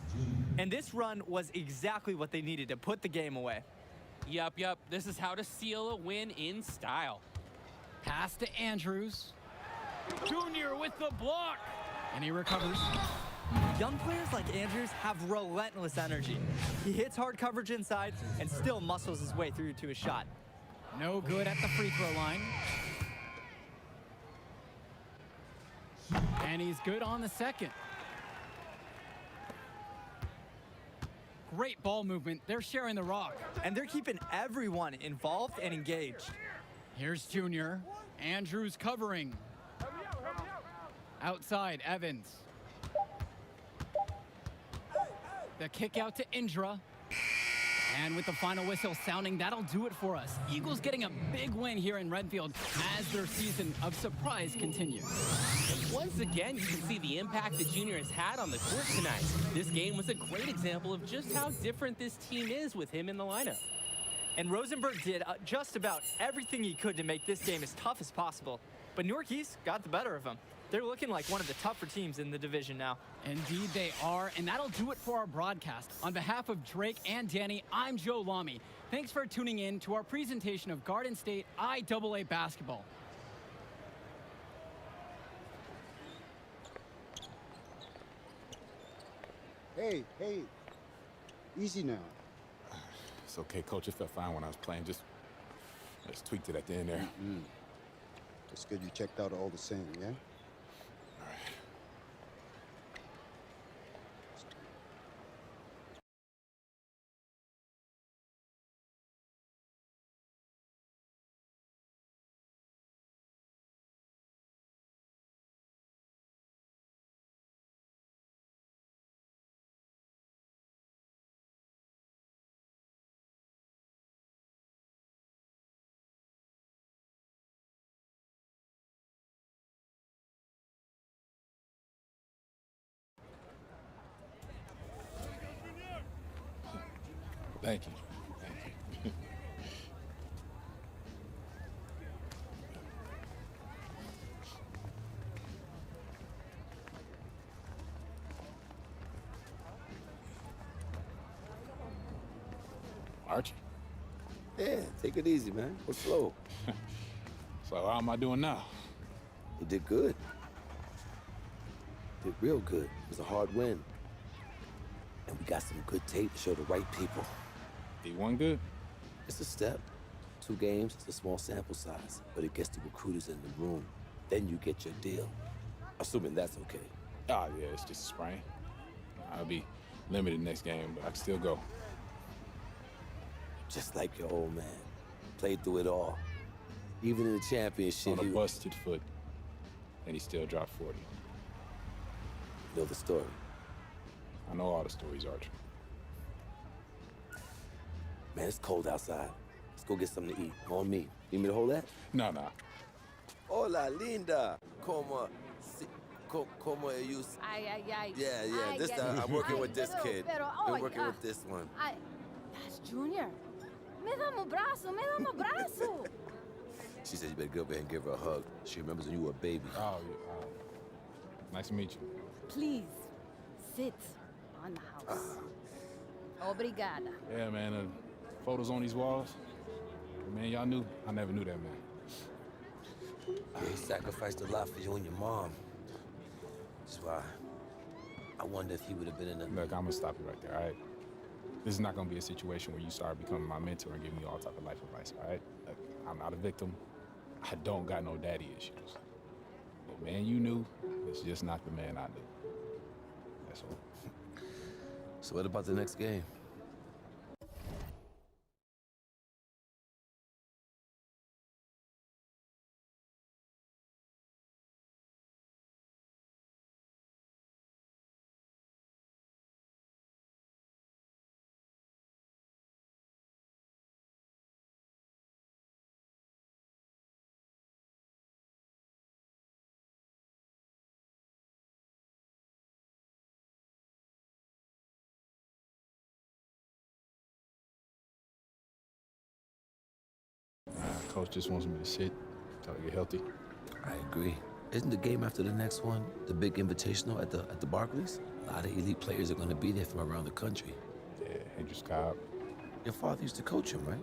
And this run was exactly what they needed to put the game away. Yup. This is how to seal a win in style. Pass to Andrews. Junior with the block. And he recovers. Young players like Andrews have relentless energy. He hits hard coverage inside and still muscles his way through to his shot. No good at the free throw line. And he's good on the second. Great ball movement. They're sharing the rock. And they're keeping everyone involved and engaged. Here's Junior. Andrews covering. Outside, Evans. The kick out to Indra. And with the final whistle sounding, that'll do it for us. Eagles getting a big win here in Redfield as their season of surprise continues. Once again, you can see the impact that Junior has had on the court tonight. This game was a great example of just how different this team is with him in the lineup. And Rosenberg did just about everything he could to make this game as tough as possible. But Newark East got the better of him. They're looking like one of the tougher teams in the division now. Indeed they are, and that'll do it for our broadcast. On behalf of Drake and Danny, I'm Joe Lamy. Thanks for tuning in to our presentation of Garden State IAA basketball. Hey, easy now. It's okay, Coach. It felt fine when I was playing. Just tweaked it at the end there. Just good you checked out all the same, yeah? All right. Thank you. Archie. Yeah, take it easy, man. What's slow? So how am I doing now? You did good. Did real good. It was a hard win. And we got some good tape to show the right people. D1 good? It's a step. 2 games, it's a small sample size, but it gets the recruiters in the room. Then you get your deal. Assuming that's okay. Oh, yeah, it's just a sprain. I'll be limited next game, but I can still go. Just like your old man. Played through it all. Even in the championship, On a busted foot, and he still dropped 40. You know the story. I know all the stories, Archie. Man, it's cold outside. Let's go get something to eat. On me. Need me to hold that? No. Hola, linda. Como you? Ay. Yeah. This I'm working with this kid. Been working with this one. That's Junior. Me dá um braço. She said you better go over there and give her a hug. She remembers when you were a baby. Oh, yeah. Nice to meet you. Please, sit on the house. Obrigada. Yeah, man, photos on these walls. Man, y'all knew. I never knew that, man. Yeah, he sacrificed a lot for you and your mom. That's why I wonder if he would have been in a... Look, I'm gonna stop you right there, all right? This is not gonna be a situation where you start becoming my mentor and giving me all type of life advice, all right? Look, I'm not a victim. I don't got no daddy issues. The man you knew is just not the man I knew. That's all. So what about the next game? Coach just wants me to sit until I get healthy. I agree. Isn't the game after the next one the big invitational at the Barclays? A lot of elite players are going to be there from around the country. Yeah, Hendrix Cobb. Your father used to coach him, right?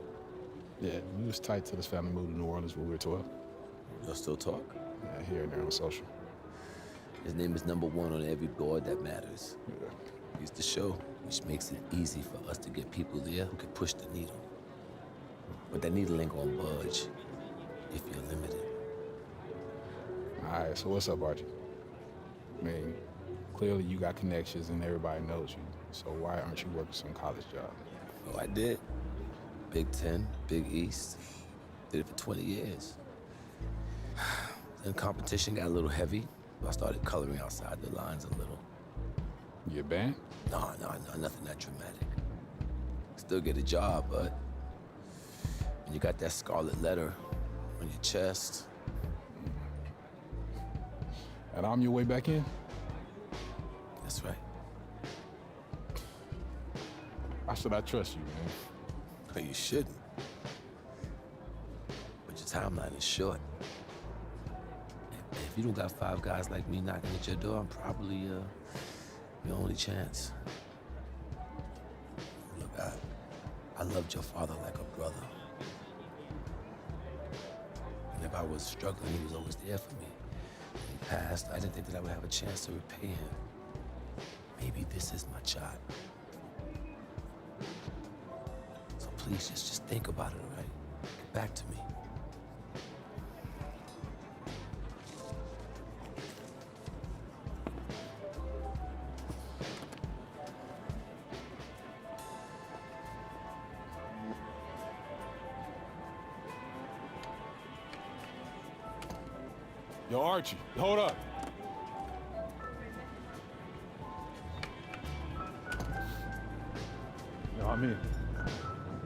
Yeah, we was tight till his family moved to New Orleans when we were 12. Y'all still talk? Yeah, here and there on social. His name is #1 on every board that matters. Yeah. He's the show, which makes it easy for us to get people there who can push the needle. But that needle ain't gonna budge if you're limited. All right, so what's up, Archie? I mean, clearly you got connections and everybody knows you. So why aren't you working some college job? Oh, I did. Big 10, Big East. Did it for 20 years. Then competition got a little heavy. I started coloring outside the lines a little. You a band? No, nothing that dramatic. Still get a job, but when you got that scarlet letter on your chest. And I'm your way back in? That's right. Why should I trust you, man? Well, you shouldn't. But your timeline is short. And if you don't got 5 guys like me knocking at your door, I'm probably Your only chance. Look, I loved your father like a brother. And if I was struggling, he was always there for me. When he passed, I didn't think that I would have a chance to repay him. Maybe this is my shot. So please, just think about it, all right? Get back to me. Yo, Archie, hold up. Yo, I'm in.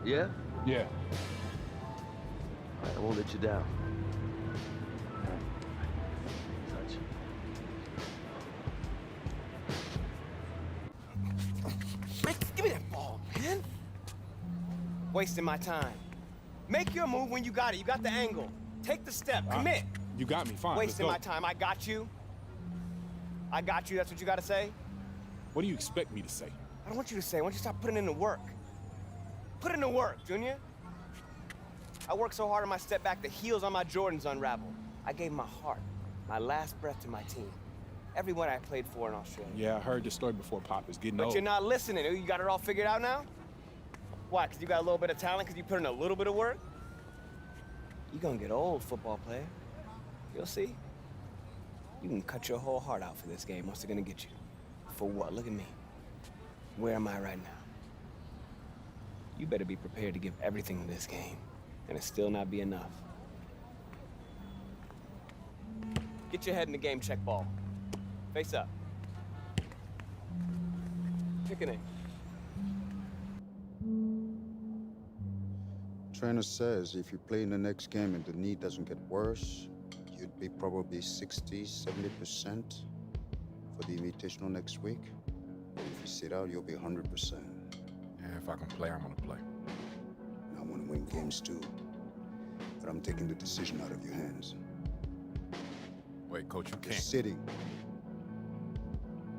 Yeah? Yeah. All right, I won't let you down. Touch. Man, give me that ball, man. Wasting my time. Make your move when you got it. You got the angle. Take the step. Commit. You got me, fine. Wasting my Let's go. time. I got you. I got you. That's what you got to say? What do you expect me to say? I don't want you to say. I want you to stop putting in the work. Put in the work, Junior. I worked so hard on my step back, the heels on my Jordans unraveled. I gave my heart, my last breath to my team. Everyone I played for in Australia. Yeah, I heard this story before, Pop. It's getting But old. you're not listening. You got it all figured out now? Why, because you got a little bit of talent, because you put in a little bit of work? You're gonna get old, football player. You'll see. You can cut your whole heart out for this game. What's it gonna get you? For what? Look at me. Where am I right now? You better be prepared to give everything to this game, and it still not be enough. Get your head in the game, check ball. Face up. Kick it in. Trainer says if you play in the next game and the knee doesn't get worse, you'd be probably 60, 70% for the invitational next week. If you sit out, you'll be 100%. Yeah, if I can play, I'm gonna play. And I want to win games too. But I'm taking the decision out of your hands. Wait, Coach, you You're can't. sitting.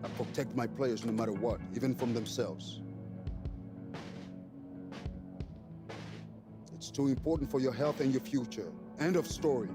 I protect my players no matter what, even from themselves. It's too important for your health and your future. End of story.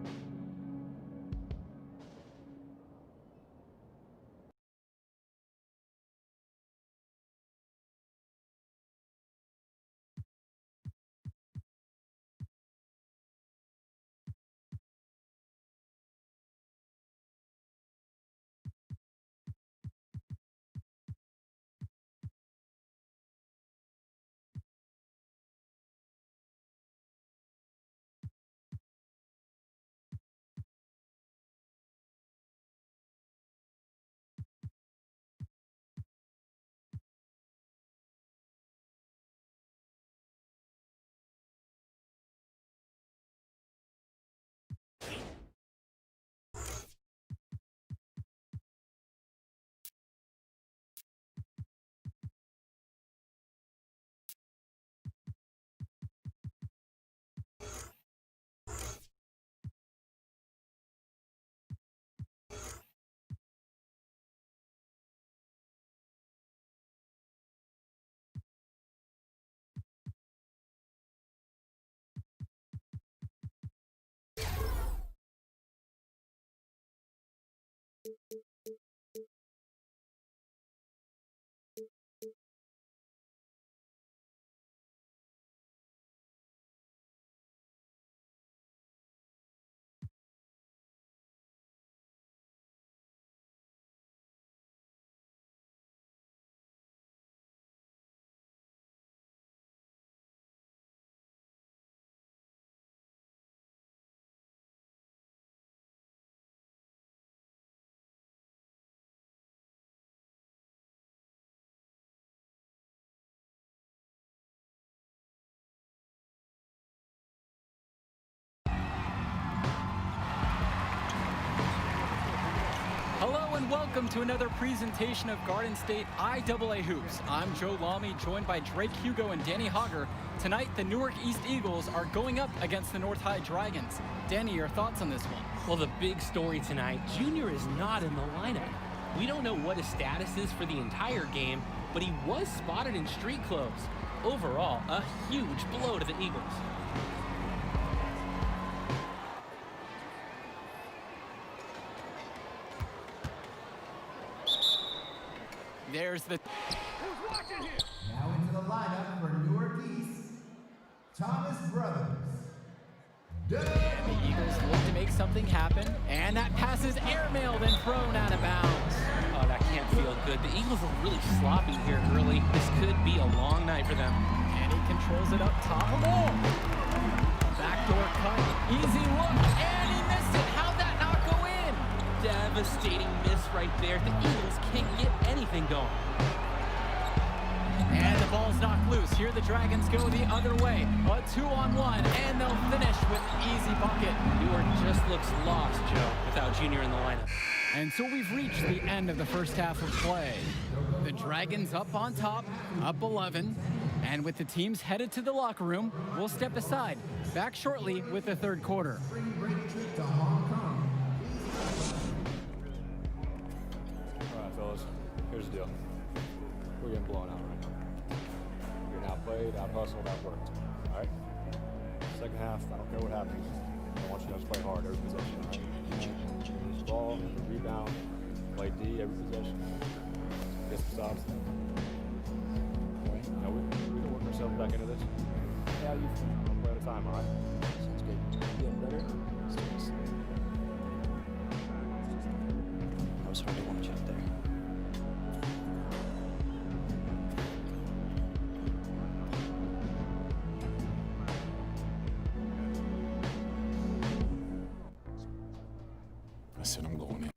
Hello and welcome to another presentation of Garden State IAA Hoops. I'm Joe Lamy, joined by Drake Hugo and Danny Hogger. Tonight, the Newark East Eagles are going up against the North High Dragons. Danny, your thoughts on this one? Well, the big story tonight, Junior is not in the lineup. We don't know what his status is for the entire game, but he was spotted in street clothes. Overall, a huge blow to the Eagles. There's the... Now into the lineup for Newark East, Thomas Brothers. And the Eagles look to make something happen, and that pass is airmailed and thrown out of bounds. Oh, that can't feel good. The Eagles are really sloppy here early. This could be a long night for them. And he controls it up top. Backdoor cut, easy look, and he missed it. How'd that not go in? Devastating miss right there. The Eagles can't get anything going. And the ball's knocked loose. Here the Dragons go the other way. A 2-on-1, and they'll finish with an easy bucket. Newark just looks lost, Joe, without Junior in the lineup. And so we've reached the end of the first half of play. The Dragons up on top, up 11. And with the teams headed to the locker room, we'll step aside. Back shortly with the third quarter. All right, fellas, here's the deal. We're getting blown out right now. We're getting outplayed, out-hustled, outworked. All right? Second half, I don't care what happens. I want you guys to play hard every possession. All right? Use the ball, rebound, play D every possession. Get some stops. Now we can work ourselves back into this. Yeah, how do you feel? One play at a time, all right? Sounds good. Getting better? That was hard to watch out there. I said I'm going in.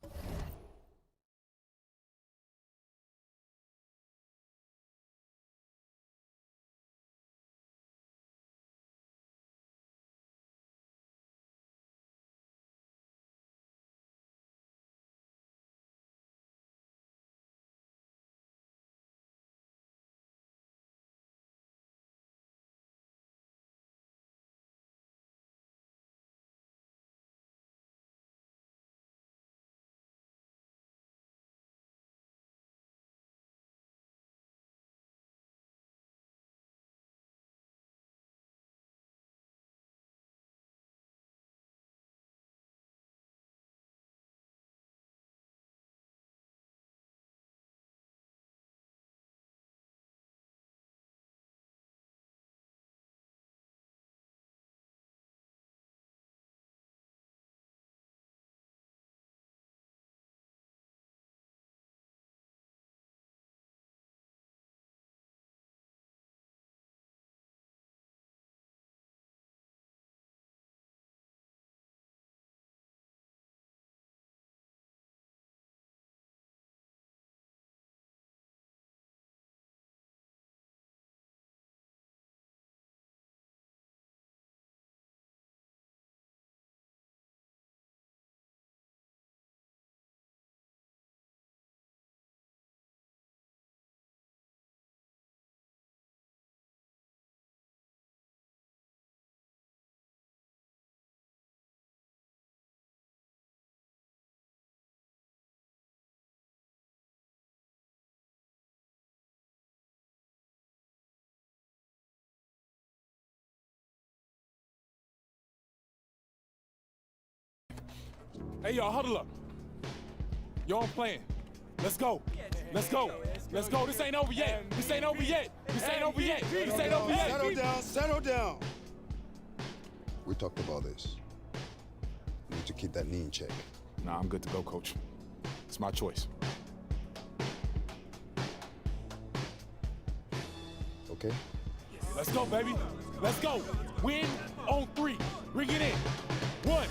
Hey, y'all, huddle up. Y'all playing. Let's go. Let's go. Let's go. This ain't over yet. This ain't over yet. This ain't over yet. This ain't over yet. Settle down. Settle down. We talked about this. You need to keep that knee in check. Nah, I'm good to go, Coach. It's my choice. Okay? Let's go, baby. Let's go. Win on 3. Bring it in. 1,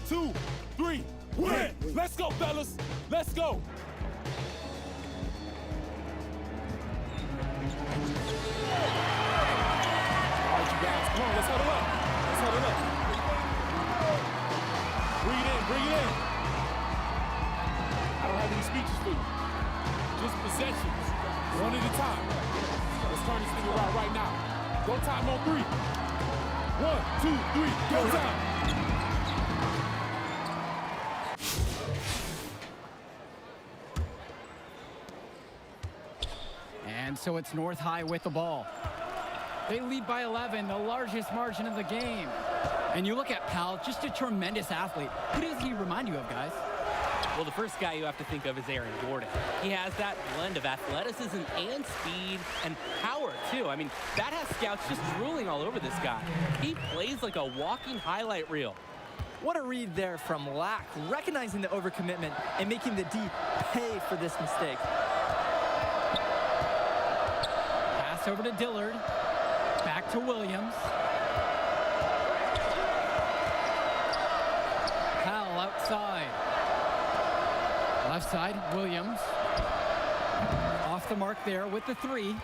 2, 3. Win. Let's go, fellas. Let's go. All right, you guys. Come on, let's huddle up. Let's huddle up. Bring it in. Bring it in. I don't have any speeches for you. Just possessions. One at a time. Let's turn this thing around right now. Go time on 3. 1, 2, 3. Go time. And so it's North High with the ball. They lead by 11, the largest margin of the game. And you look at Powell, just a tremendous athlete. Who does he remind you of, guys? Well, the first guy you have to think of is Aaron Gordon. He has that blend of athleticism and speed and power, too. I mean, that has scouts just drooling all over this guy. He plays like a walking highlight reel. What a read there from Lack, recognizing the overcommitment and making the D pay for this mistake. Pass over to Dillard. Back to Williams. Powell outside. Left side, Williams. Off the mark there with the three.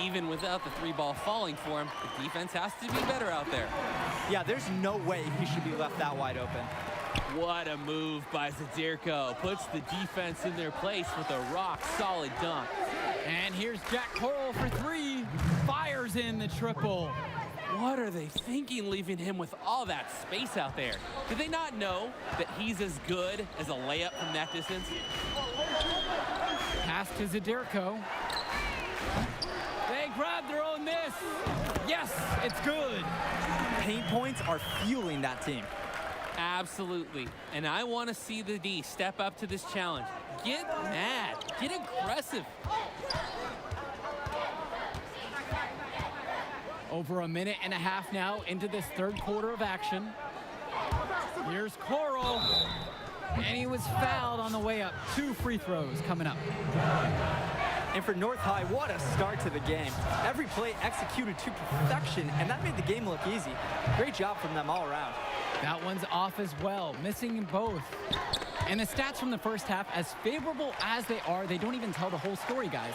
Even without the three ball falling for him, the defense has to be better out there. Yeah, there's no way he should be left that wide open. What a move by Zadirko. Puts the defense in their place with a rock-solid dunk. And here's Jack Coral for three. Fires in the triple. What are they thinking leaving him with all that space out there? Do they not know that he's as good as a layup from that distance? Pass to Zadirko. They grab their own miss. Yes, it's good. Paint points are fueling that team. Absolutely. And I want to see the D step up to this challenge. Get mad. Get aggressive. Over a minute and a half now into this third quarter of action. Here's Coral. And he was fouled on the way up. 2 free throws coming up. And for North High, what a start to the game. Every play executed to perfection, and that made the game look easy. Great job from them all around. That one's off as well, missing both. And the stats from the first half, as favorable as they are, they don't even tell the whole story, guys.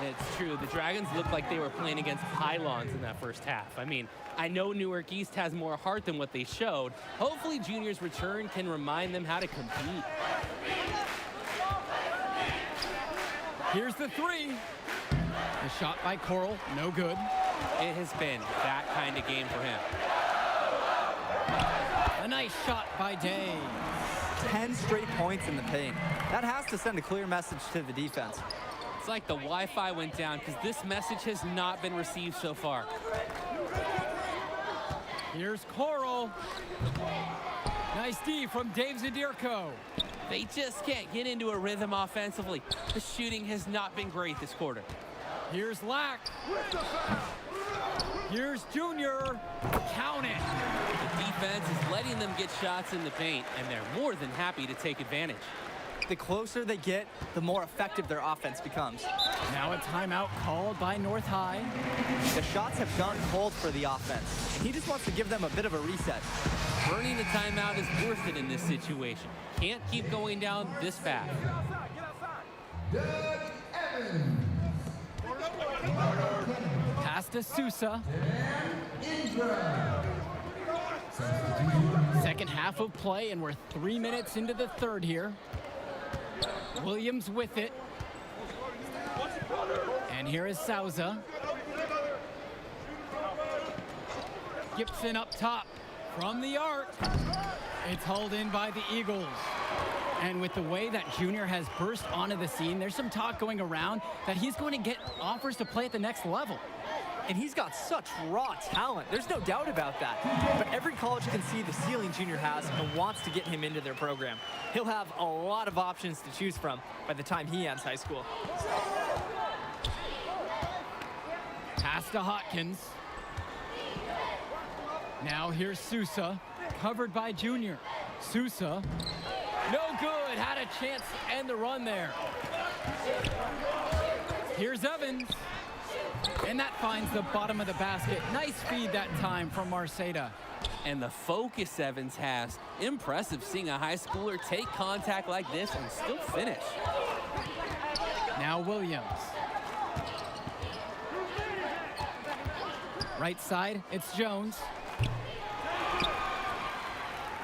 It's true. The Dragons looked like they were playing against pylons in that first half. I mean, I know Newark East has more heart than what they showed. Hopefully Junior's return can remind them how to compete. Here's the three. The shot by Coral, no good. It has been that kind of game for him. A nice shot by Day. 10 straight points in the paint. That has to send a clear message to the defense. It's like the Wi-Fi went down because this message has not been received so far. Here's Coral. Nice D from Dave Zadirko. They just can't get into a rhythm offensively. The shooting has not been great this quarter. Here's Lack. Here's Junior. Count it. The defense is letting them get shots in the paint, and they're more than happy to take advantage. The closer they get, the more effective their offense becomes. Now a timeout called by North High. The shots have gone cold for the offense, and he just wants to give them a bit of a reset. Burning a timeout is worth it in this situation. Can't keep going down this path. Pass to Sousa. Second half of play, and we're 3 minutes into the third here. Williams with it. And here is Sousa. Gibson up top from the arc. It's hauled in by the Eagles. And with the way that Junior has burst onto the scene, there's some talk going around that he's going to get offers to play at the next level. And he's got such raw talent. There's no doubt about that. But every college can see the ceiling Junior has and wants to get him into their program. He'll have a lot of options to choose from by the time he ends high school. Pass to Hotkins. Now here's Sousa, covered by Junior. Sousa, no good, had a chance to end the run there. Here's Evans. And that finds the bottom of the basket. Nice feed that time from Marceda. And the focus Evans has. Impressive seeing a high schooler take contact like this and still finish. Now Williams. Right side, it's Jones.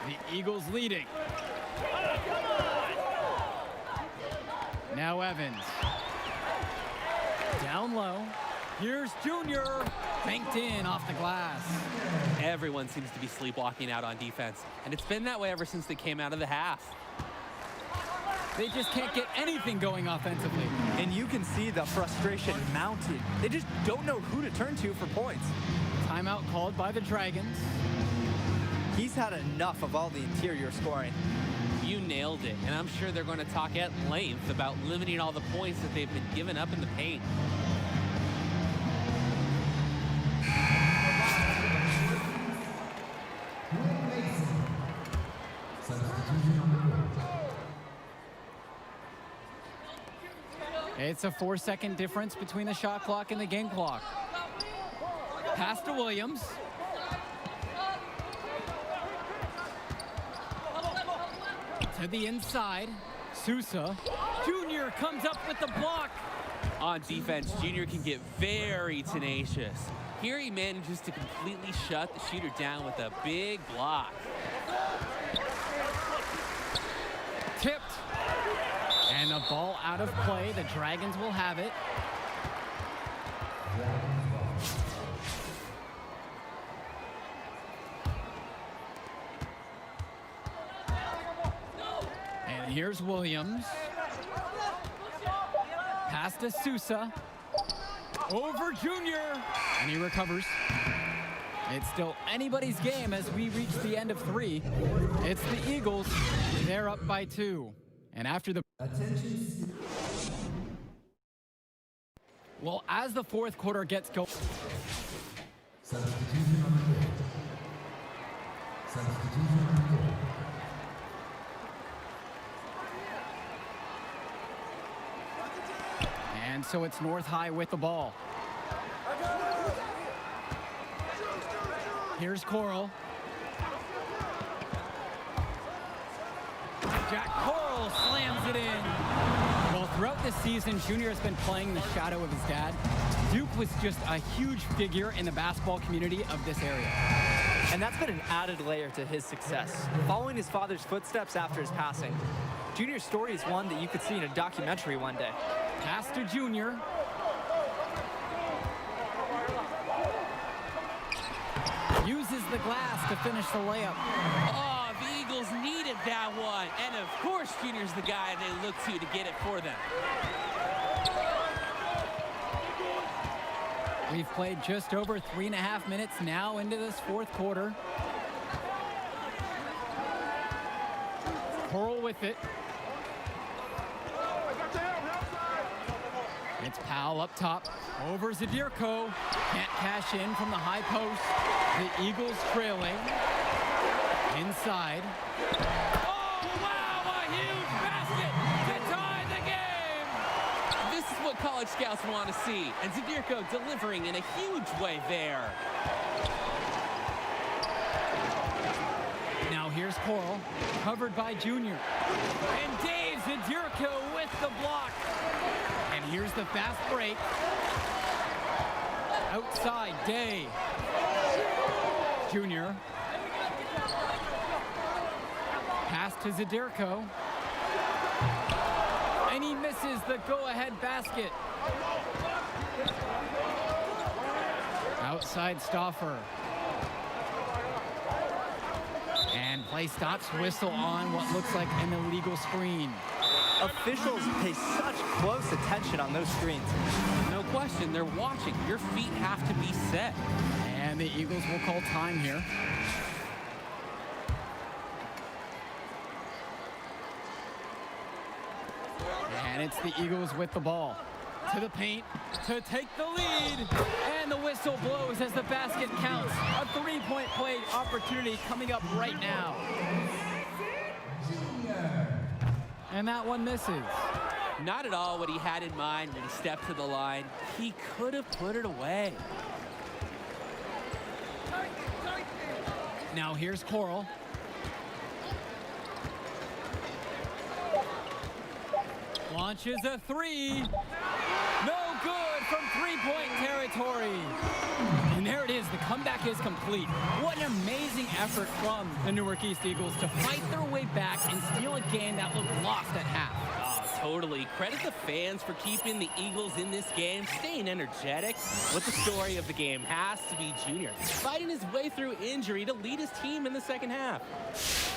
The Eagles leading. Now Evans. Down low. Here's Junior, banked in off the glass. Everyone seems to be sleepwalking out on defense, and it's been that way ever since they came out of the half. They just can't get anything going offensively. And you can see the frustration mounting. They just don't know who to turn to for points. Timeout called by the Dragons. He's had enough of all the interior scoring. You nailed it, and I'm sure they're going to talk at length about limiting all the points that they've been giving up in the paint. It's a 4-second difference between the shot clock and the game clock. Pass to Williams. To the inside. Sousa. Junior comes up with the block. On defense, Junior can get very tenacious. Here he manages to completely shut the shooter down with a big block. Tipped. And the ball out of play. The Dragons will have it. And here's Williams. Pass to Sousa. Over Junior. And he recovers. It's still anybody's game as we reach the end of 3. It's the Eagles. They're up by 2. And after the... Well, as the fourth quarter gets going... And so it's North High with the ball. Here's Coral. Jack Coral slams it in. Well, throughout this season, Junior has been playing the shadow of his dad. Duke was just a huge figure in the basketball community of this area. And that's been an added layer to his success, following his father's footsteps after his passing. Junior's story is one that you could see in a documentary one day. Pass to Junior. Uses the glass to finish the layup. Oh, the Eagles needed that one. And of course, Junior's the guy they look to get it for them. We've played just over 3.5 minutes now into this fourth quarter. Coral with it. It's Powell up top. Over Zadirko. Can't cash in from the high post. The Eagles trailing. Inside. Oh, wow, a huge basket to tie the game. This is what college scouts want to see. And Zadirko delivering in a huge way there. Now here's Coral, covered by Junior. And Dave Zadirko with the block. And here's the fast break. Outside, Day. Junior. Pass to Zadirko. And he misses the go-ahead basket. Outside Stauffer. And play stops, whistle on what looks like an illegal screen. Officials pay such close attention on those screens. No question, they're watching. Your feet have to be set. And the Eagles will call time here. And it's the Eagles with the ball. To the paint, to take the lead. And the whistle blows as the basket counts. A three-point play opportunity coming up right now. And that one misses. Not at all what he had in mind when he stepped to the line. He could have put it away. Now here's Coral. Launches a three. No good from three-point territory. And there it is. The comeback is complete. What an amazing effort from the Newark East Eagles to fight their way back and steal a game that looked lost at half. Totally. Credit the fans for keeping the Eagles in this game, staying energetic. But the story of the game has to be Junior, fighting his way through injury to lead his team in the second half.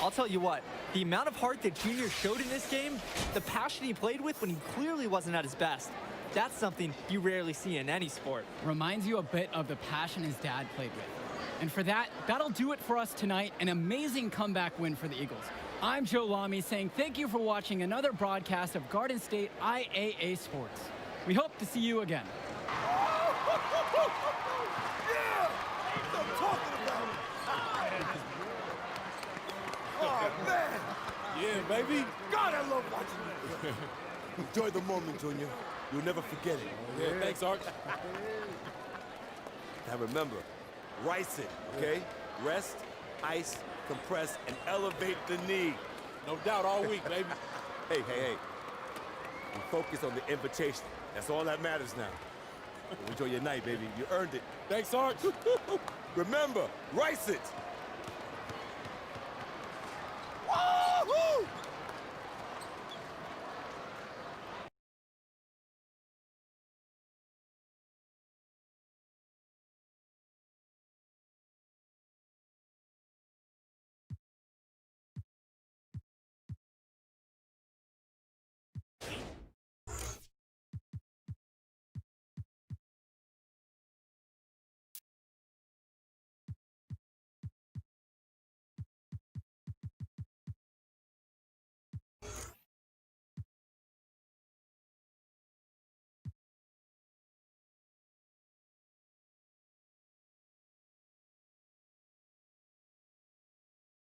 I'll tell you what, the amount of heart that Junior showed in this game, the passion he played with when he clearly wasn't at his best, that's something you rarely see in any sport. Reminds you a bit of the passion his dad played with. And for that, that'll do it for us tonight. An amazing comeback win for the Eagles. I'm Joe Lamy saying thank you for watching another broadcast of Garden State IAA Sports. We hope to see you again. Oh, man. Yeah, baby. God, I love watching you. Enjoy the moment, Junior. You'll never forget it. Yeah, thanks, Arch. Now remember, rice it, okay? Rest, ice, compress, and elevate the knee. No doubt all week, baby. Hey. And focus on the invitation. That's all that matters now. Enjoy your night, baby. You earned it. Thanks, Arch. Remember, rice it.